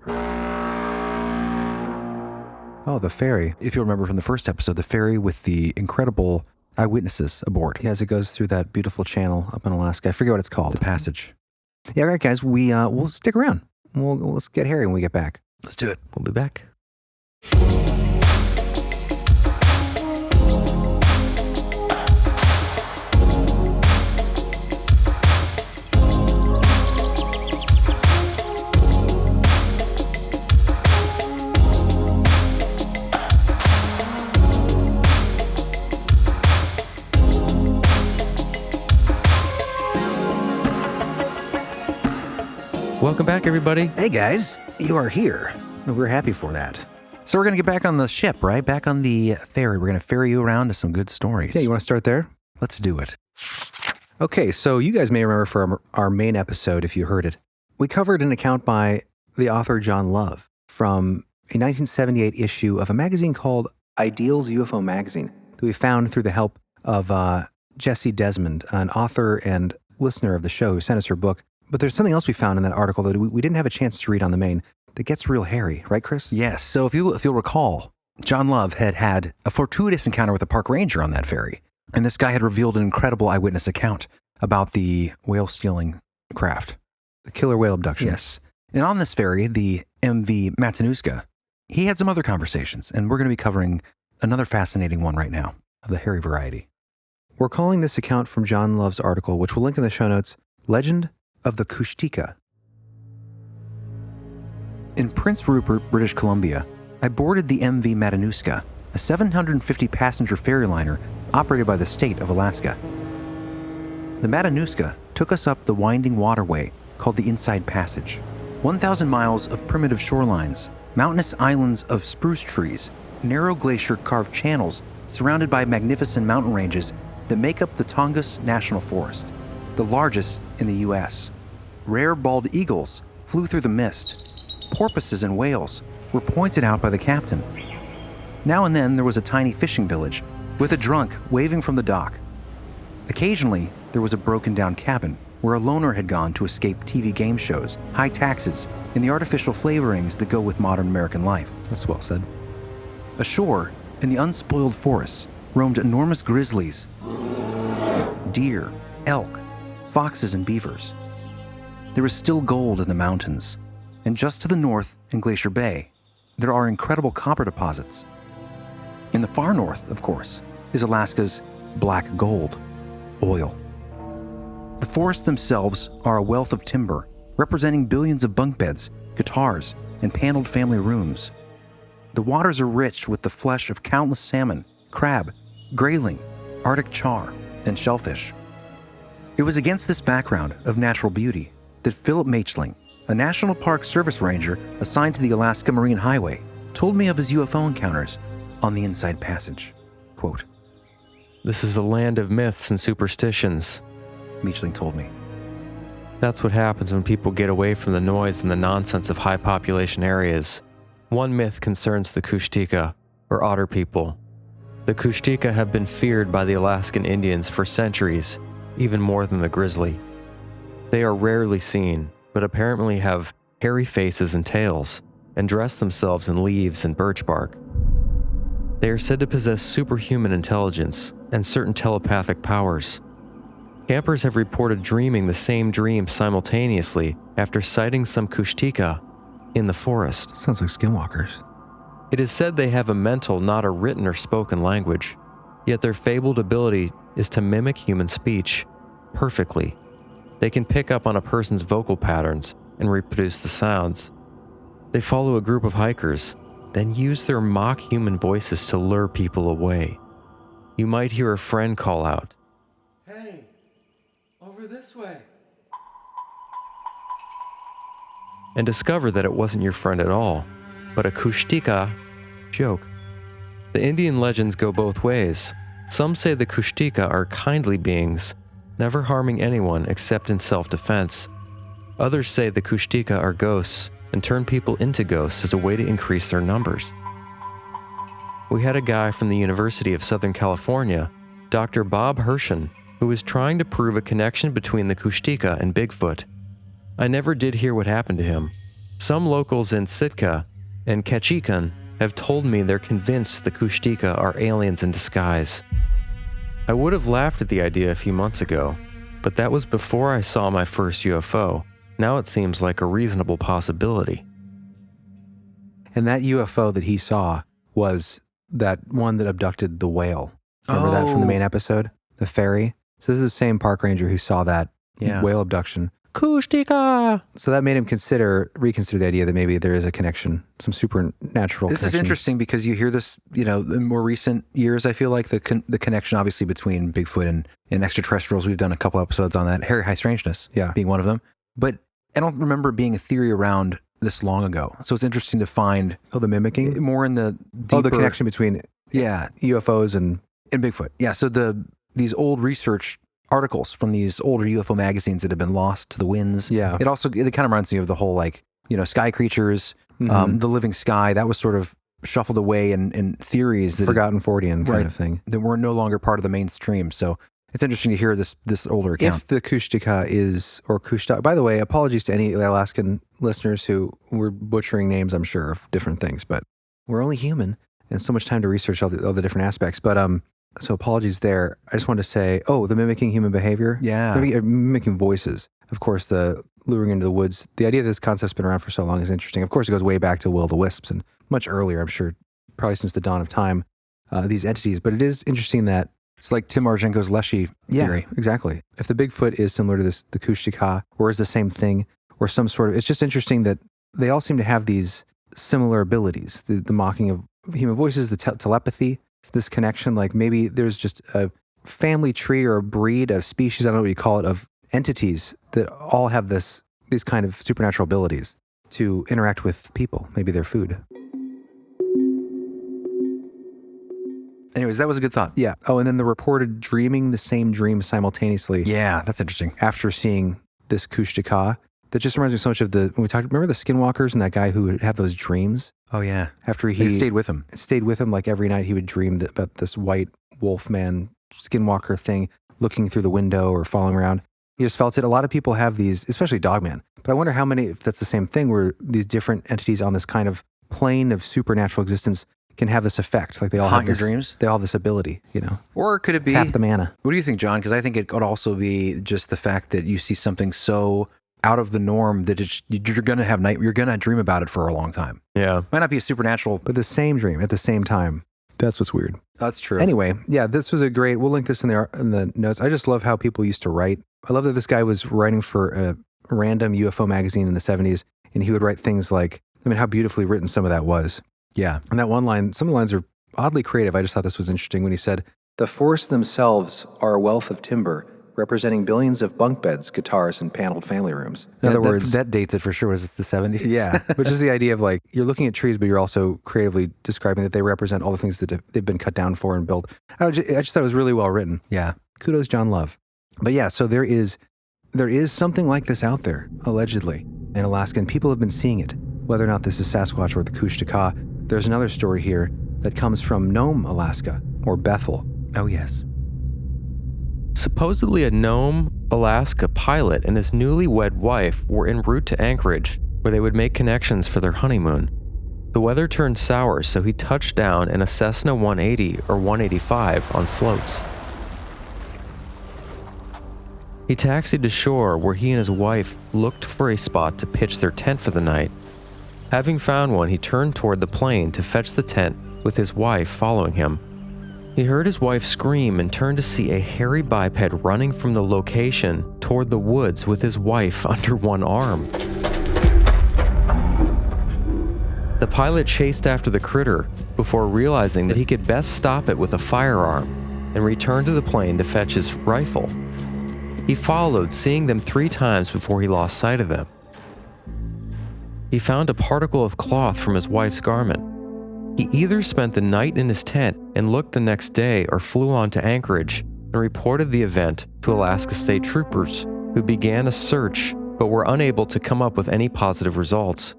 Oh, the ferry. If you'll remember from the first episode, the ferry with the incredible eyewitnesses aboard. Yeah, as it goes through that beautiful channel up in Alaska. I forget what it's called. The passage. Yeah, all right, guys. We'll stick around. Let's get hairy when we get back. Let's do it. We'll be back. Welcome back, everybody. Hey guys, you are here. We're happy for that. So we're going to get back on the ship, right? Back on the ferry. We're going to ferry you around to some good stories. Yeah, you want to start there? Let's do it. Okay, so you guys may remember from our main episode, if you heard it, we covered an account by the author John Love from a 1978 issue of a magazine called Ideals UFO Magazine that we found through the help of Jessie Desmond, an author and listener of the show who sent us her book. But there's something else we found in that article that we didn't have a chance to read on the main that gets real hairy, right, Chris? Yes. So if you'll recall, John Love had a fortuitous encounter with a park ranger on that ferry. And this guy had revealed an incredible eyewitness account about the whale stealing craft. The killer whale abduction. Yes. And on this ferry, the MV Matanuska, he had some other conversations. And we're going to be covering another fascinating one right now of the hairy variety. We're calling this account from John Love's article, which we'll link in the show notes, Legend of the Kushtika. In Prince Rupert, British Columbia, I boarded the MV Matanuska, a 750-passenger ferry liner operated by the state of Alaska. The Matanuska took us up the winding waterway called the Inside Passage. 1,000 miles of primitive shorelines, mountainous islands of spruce trees, narrow glacier-carved channels surrounded by magnificent mountain ranges that make up the Tongass National Forest, the largest in the U.S. Rare bald eagles flew through the mist. Porpoises and whales were pointed out by the captain. Now and then there was a tiny fishing village with a drunk waving from the dock. Occasionally, there was a broken-down cabin where a loner had gone to escape TV game shows, high taxes, and the artificial flavorings that go with modern American life. That's well said. Ashore, in the unspoiled forests, roamed enormous grizzlies, deer, elk, foxes, and beavers. There is still gold in the mountains, and just to the north in Glacier Bay, there are incredible copper deposits. In the far north, of course, is Alaska's black gold, oil. The forests themselves are a wealth of timber, representing billions of bunk beds, guitars, and paneled family rooms. The waters are rich with the flesh of countless salmon, crab, grayling, Arctic char, and shellfish. It was against this background of natural beauty that Philip Machling, a National Park Service ranger assigned to the Alaska Marine Highway, told me of his UFO encounters on the Inside Passage. Quote, "This is a land of myths and superstitions," Machling told me. That's what happens when people get away from the noise and the nonsense of high population areas. One myth concerns the Kushtika, or Otter people. The Kushtika have been feared by the Alaskan Indians for centuries, even more than the grizzly. They are rarely seen, but apparently have hairy faces and tails, and dress themselves in leaves and birch bark. They are said to possess superhuman intelligence and certain telepathic powers. Campers have reported dreaming the same dream simultaneously after sighting some Kushtika in the forest. Sounds like skinwalkers. It is said they have a mental, not a written or spoken language, yet their fabled ability is to mimic human speech perfectly. They can pick up on a person's vocal patterns and reproduce the sounds. They follow a group of hikers, then use their mock human voices to lure people away. You might hear a friend call out, "Hey, over this way," and discover that it wasn't your friend at all, but a Kushtika joke. The Indian legends go both ways. Some say the Kushtika are kindly beings, never harming anyone except in self-defense. Others say the Kushtika are ghosts and turn people into ghosts as a way to increase their numbers. We had a guy from the University of Southern California, Dr. Bob Hershen, who was trying to prove a connection between the Kushtika and Bigfoot. I never did hear what happened to him. Some locals in Sitka and Ketchikan have told me they're convinced the Kushtika are aliens in disguise. I would have laughed at the idea a few months ago, but that was before I saw my first UFO. Now it seems like a reasonable possibility. And that UFO that he saw was that one that abducted the whale. Remember that from the main episode? The ferry? So this is the same park ranger who saw that whale abduction. Kushtika! So that made him reconsider the idea that maybe there is a connection, some supernatural This connection. is interesting because you hear this, in more recent years, I feel like the connection obviously between Bigfoot and extraterrestrials. We've done a couple episodes on that. Hairy High Strangeness being one of them. But I don't remember it being a theory around this long ago. So it's interesting to find the mimicking? more in the deeper, The connection between UFOs and Bigfoot. Yeah, so these old research articles from these older UFO magazines that have been lost to the winds. Yeah. It kind of reminds me of the whole sky creatures, the living sky. That was sort of shuffled away in theories that Forgotten Fortean kind of thing. that were no longer part of the mainstream. So it's interesting to hear this older account. If the Kushtaka or Kushtaka, by the way, apologies to any Alaskan listeners who were butchering names, I'm sure, of different things, but we're only human and so much time to research all the different aspects. But so apologies there. I just wanted to say, the mimicking human behavior. Yeah. Mimicking voices. Of course, the luring into the woods. The idea that this concept's been around for so long is interesting. Of course, it goes way back to Will-o'-the-Wisps and much earlier, I'm sure, probably since the dawn of time, these entities. But it is interesting that it's like Tim Argenko's Leshy theory. Yeah, exactly. If the Bigfoot is similar to the Kushtaka, or is the same thing, or some sort of, it's just interesting that they all seem to have these similar abilities. The mocking of human voices, the telepathy, this connection, like maybe there's just a family tree or a breed of species, I don't know what you call it, of entities that all have these kind of supernatural abilities to interact with people, maybe their food. Anyways, that was a good thought. Yeah. Oh, and then the reported dreaming the same dream simultaneously. Yeah, that's interesting. After seeing this Kushtaka, that just reminds me so much of when we talked, remember the skinwalkers and that guy who would have those dreams? Oh, yeah. After They stayed with him. Stayed with him, like every night he would dream about this white wolf man skinwalker thing looking through the window or following around. He just felt it. A lot of people have these, especially Dogman. But I wonder how many, if that's the same thing, where these different entities on this kind of plane of supernatural existence can have this effect. Like they all Haunt have your dreams? They all have this ability, Or could it be... Tap the mana. What do you think, John? Because I think it could also be just the fact that you see something so out of the norm that you're going to have you're going to dream about it for a long time. Yeah. Might not be a supernatural... But the same dream at the same time. That's what's weird. That's true. Anyway, yeah, this was we'll link this in the notes. I just love how people used to write. I love that this guy was writing for a random UFO magazine in the 70s, and he would write things like, how beautifully written some of that was. Yeah. And that one line, some of the lines are oddly creative. I just thought this was interesting when he said, "The forests themselves are a wealth of timber, representing billions of bunk beds, guitars, and paneled family rooms." In other words, that dates it for sure. Was it the 70s? Yeah, which is the idea of like, you're looking at trees, but you're also creatively describing that they represent all the things that they've been cut down for and built. I just thought it was really well written. Yeah. Kudos, John Love. But yeah, so there is something like this out there, allegedly, in Alaska, and people have been seeing it. Whether or not this is Sasquatch or the Kushtaka, there's another story here that comes from Nome, Alaska, or Bethel. Oh, yes. Supposedly a Nome, Alaska pilot and his newlywed wife were en route to Anchorage, where they would make connections for their honeymoon. The weather turned sour, so he touched down in a Cessna 180 or 185 on floats. He taxied to shore, where he and his wife looked for a spot to pitch their tent for the night. Having found one, he turned toward the plane to fetch the tent, with his wife following him. He heard his wife scream and turned to see a hairy biped running from the location toward the woods with his wife under one arm. The pilot chased after the critter before realizing that he could best stop it with a firearm and returned to the plane to fetch his rifle. He followed, seeing them 3 times before he lost sight of them. He found a particle of cloth from his wife's garment. He either spent the night in his tent and looked the next day, or flew on to Anchorage and reported the event to Alaska State Troopers, who began a search but were unable to come up with any positive results.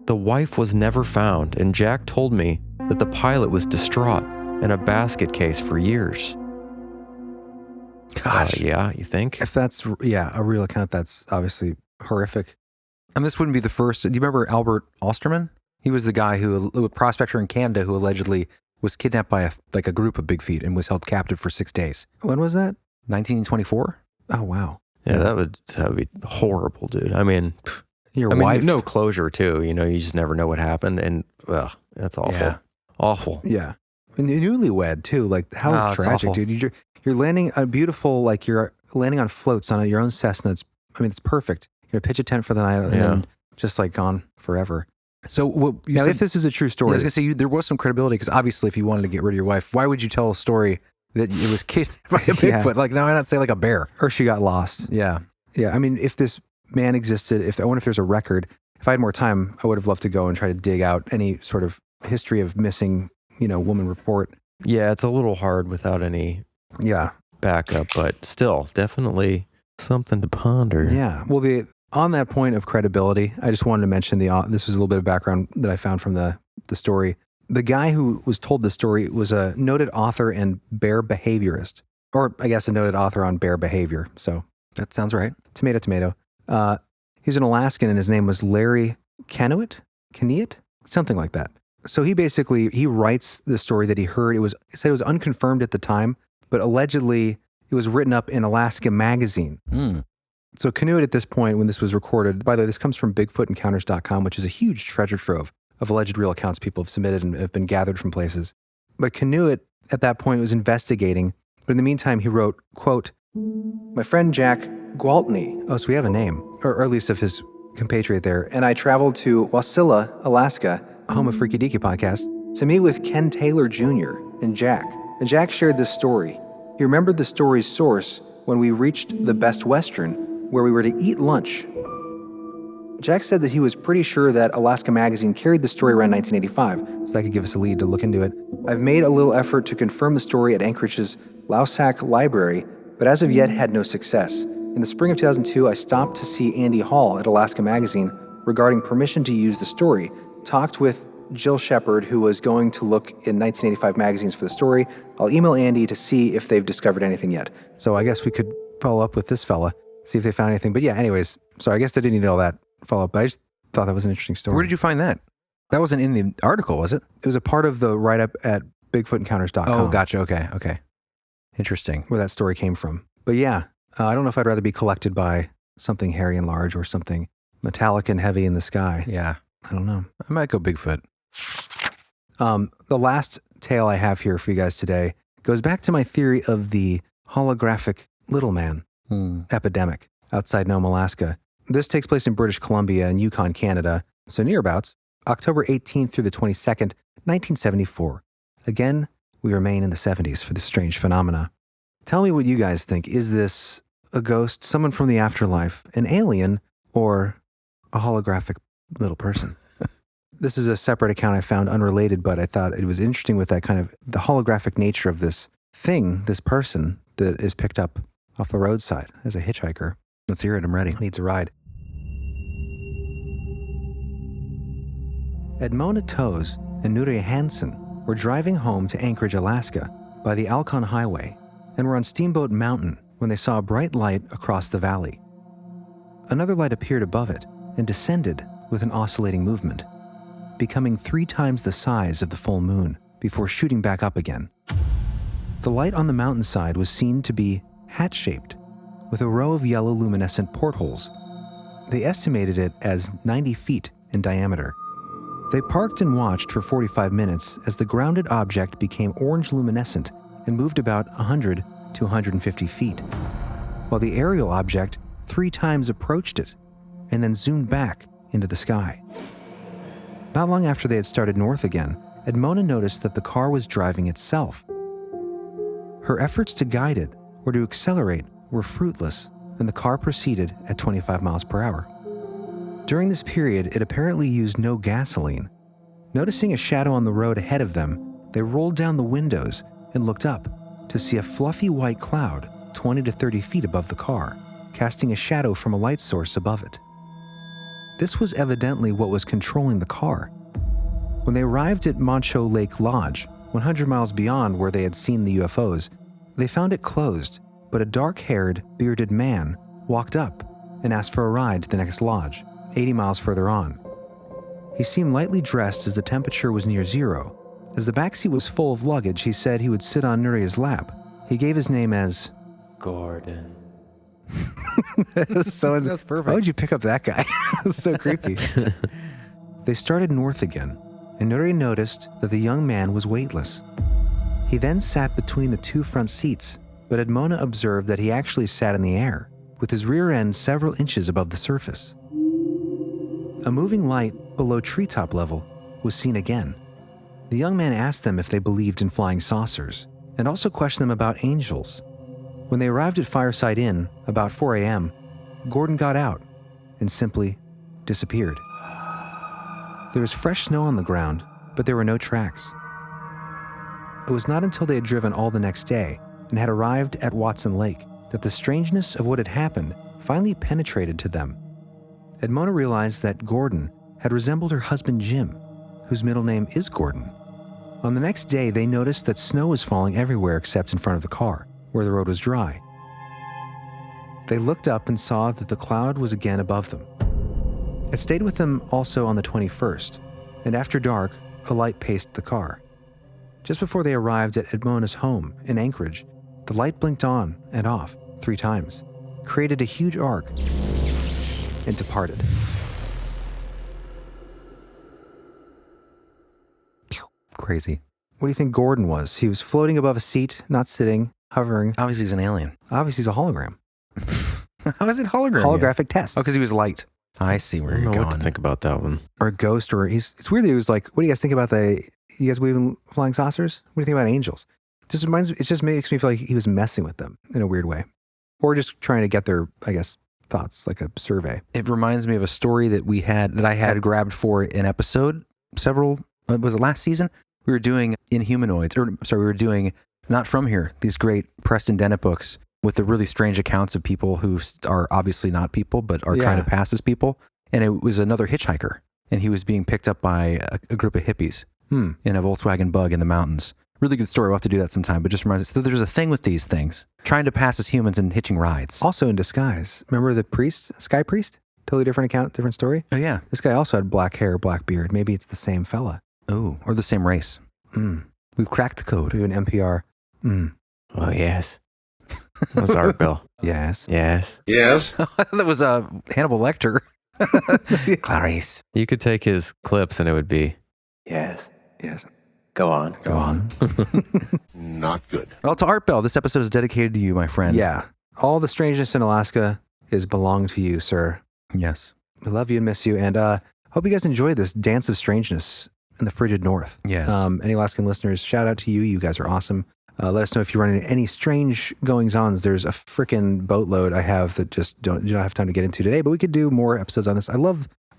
The wife was never found, and Jack told me that the pilot was distraught in a basket case for years. Gosh. Yeah, you think? If that's, a real account, that's obviously horrific. And this wouldn't be the first. Do you remember Albert Osterman? He was the guy a prospector in Canada who allegedly was kidnapped by a group of Big Feet and was held captive for 6 days. When was that? 1924. Oh, wow. Yeah, that would be horrible, dude. I mean, Your wife? no closure too. You just never know what happened, and that's awful. Yeah. Awful. Yeah. And the newlywed too. Like, how it's tragic, awful. dude. You're landing a beautiful, you're landing on floats on your own Cessna. It's perfect. You're going to pitch a tent for the night and then just gone forever. So what you Now, said, if this is a true story. I was going to say, there was some credibility, because obviously if you wanted to get rid of your wife, why would you tell a story that it was kidnapped by a Bigfoot? Yeah. Why not say a bear? Or she got lost. Yeah. Yeah. I mean, if this man existed, I wonder if there's a record. If I had more time, I would have loved to go and try to dig out any sort of history of missing, woman report. Yeah, it's a little hard without any backup, but still, definitely something to ponder. Yeah. Well, on that point of credibility, I just wanted to mention this was a little bit of background that I found from the story. The guy who was told the story was a noted author and bear behaviorist, or I guess a noted author on bear behavior. So that sounds right. Tomato. He's an Alaskan, and his name was Larry Kaniewit, something like that. So he writes the story that he heard. It said it was unconfirmed at the time, but allegedly it was written up in Alaska Magazine. So Kaniewit at this point, when this was recorded, by the way, this comes from BigfootEncounters.com, which is a huge treasure trove of alleged real accounts people have submitted and have been gathered from places. But Kaniewit at that point was investigating, but in the meantime he wrote, quote, "My friend Jack Gwaltney," so we have a name, or at least of his compatriot there, "and I traveled to Wasilla, Alaska, home of Freaky Deaky podcast, to meet with Ken Taylor Jr. and Jack. And Jack shared this story. He remembered the story's source when we reached the Best Western, where we were to eat lunch. Jack said that he was pretty sure that Alaska Magazine carried the story around 1985, so that could give us a lead to look into it. I've made a little effort to confirm the story at Anchorage's Lausac Library, but as of yet had no success. In the spring of 2002, I stopped to see Andy Hall at Alaska Magazine regarding permission to use the story, talked with Jill Shepard, who was going to look in 1985 magazines for the story. I'll email Andy to see if they've discovered anything yet." So I guess we could follow up with this fella, see if they found anything. But yeah, anyways, sorry, I guess they didn't need all that follow-up, but I just thought that was an interesting story. Where did you find that? That wasn't in the article, was it? It was a part of the write-up at BigfootEncounters.com. Oh, gotcha. Okay. Interesting. Where that story came from. But yeah, I don't know if I'd rather be collected by something hairy and large or something metallic and heavy in the sky. Yeah. I don't know. I might go Bigfoot. The last tale I have here for you guys today goes back to my theory of the holographic little man epidemic outside Nome, Alaska. This takes place in British Columbia and Yukon, Canada, so nearabouts, October 18th through the 22nd, 1974. Again, we remain in the 70s for this strange phenomena. Tell me what you guys think. Is this a ghost, someone from the afterlife, an alien, or a holographic little person? This is a separate account I found unrelated, but I thought it was interesting with that kind of the holographic nature of this thing, this person that is picked up off the roadside as a hitchhiker. Let's hear it. I'm ready. Needs a ride. Edmona Toes and Nuria Hansen were driving home to Anchorage, Alaska by the Alcon Highway and were on Steamboat Mountain when they saw a bright light across the valley. Another light appeared above it and descended with an oscillating movement, becoming 3 times the size of the full moon before shooting back up again. The light on the mountainside was seen to be hat-shaped with a row of yellow luminescent portholes. They estimated it as 90 feet in diameter. They parked and watched for 45 minutes as the grounded object became orange luminescent and moved about 100 to 150 feet, while the aerial object 3 times approached it and then zoomed back into the sky. Not long after they had started north again, Edmona noticed that the car was driving itself. Her efforts to guide it or to accelerate were fruitless, and the car proceeded at 25 miles per hour. During this period, it apparently used no gasoline. Noticing a shadow on the road ahead of them, they rolled down the windows and looked up to see a fluffy white cloud 20 to 30 feet above the car, casting a shadow from a light source above it. This was evidently what was controlling the car. When they arrived at Moncho Lake Lodge, 100 miles beyond where they had seen the UFOs, they found it closed, but a dark-haired, bearded man walked up and asked for a ride to the next lodge, 80 miles further on. He seemed lightly dressed as the temperature was near zero. As the backseat was full of luggage, he said he would sit on Nuria's lap. He gave his name as Gordon. So That's perfect. Why would you pick up that guy? That's so creepy. They started north again, and Nuria noticed that the young man was weightless. He then sat between the 2 front seats, but Edmona observed that he actually sat in the air, with his rear end several inches above the surface. A moving light below treetop level was seen again. The young man asked them if they believed in flying saucers, and also questioned them about angels. When they arrived at Fireside Inn, about 4 a.m., Gordon got out, and simply disappeared. There was fresh snow on the ground, but there were no tracks. It was not until they had driven all the next day and had arrived at Watson Lake that the strangeness of what had happened finally penetrated to them. Edmona realized that Gordon had resembled her husband Jim, whose middle name is Gordon. On the next day, they noticed that snow was falling everywhere except in front of the car, where the road was dry. They looked up and saw that the cloud was again above them. It stayed with them also on the 21st, and after dark, a light paced the car. Just before they arrived at Edmona's home in Anchorage, the light blinked on and off 3 times, created a huge arc, and departed. Crazy. What do you think Gordon was? He was floating above a seat, not sitting, hovering. Obviously, he's an alien. Obviously, he's a hologram. How is it hologram? Holographic test. Oh, because he was light. I see where I you're don't know going. what to think about that one. Or a ghost, or it's weird that he was like, what do you guys think about you guys believe in flying saucers? What do you think about angels? It just makes me feel like he was messing with them in a weird way. Or just trying to get their, I guess, thoughts, like a survey. It reminds me of a story that I had grabbed for an episode was it last season? We were doing Humanoids, we were doing Not From Here, these great Preston Dennett books with the really strange accounts of people who are obviously not people, but are trying to pass as people. And it was another hitchhiker, and he was being picked up by a group of hippies in a Volkswagen Bug in the mountains. Really good story. We'll have to do that sometime, but just reminds us that there's a thing with these things, trying to pass as humans and hitching rides. Also in disguise. Remember the priest, Sky Priest? Totally different account, different story. Oh, yeah. This guy also had black hair, black beard. Maybe it's the same fella. Oh, or the same race. We've cracked the code. Do an NPR. Oh, yes. That's Art Bell. Yes. Yes. Yes? That was Hannibal Lecter. Clarice. You could take his clips and it would be, yes. Yes. Go on. Go on. Not good. Well, to Art Bell, this episode is dedicated to you, my friend. Yeah. All the strangeness in Alaska is belong to you, sir. Yes. We love you and miss you. And hope you guys enjoy this dance of strangeness in the frigid north. Yes. Any Alaskan listeners, shout out to you. You guys are awesome. Let us know if you run into any strange goings-ons. There's a freaking boatload I have that just don't have time to get into today, but we could do more episodes on this. I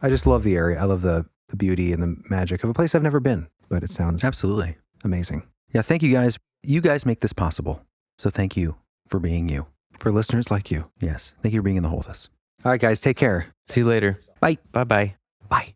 just love the area. I love the beauty and the magic of a place I've never been, but it sounds Absolutely amazing. Yeah, thank you guys. You guys make this possible. So thank you for being you. For listeners like you. Yes. Thank you for being in the hole with us. All right, guys, take care. See you later. Bye. Bye-bye. Bye.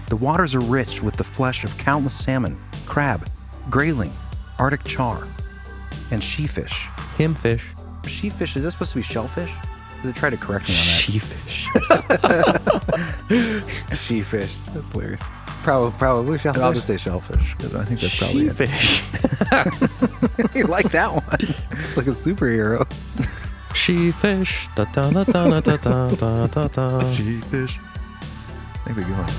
The waters are rich with the flesh of countless salmon, crab, grayling, Arctic char, and sheefish. Himfish. Sheefish, is that supposed to be shellfish? They tried to correct me on that. Sheefish. Sheefish. That's hilarious. Probably shellfish. I'll just say shellfish, because I think that's probably Sheefish. it. You like that one. It's like a superhero. Sheefish. Da-da-da-da-da-da-da-da-da. Sheefish. I think we go on.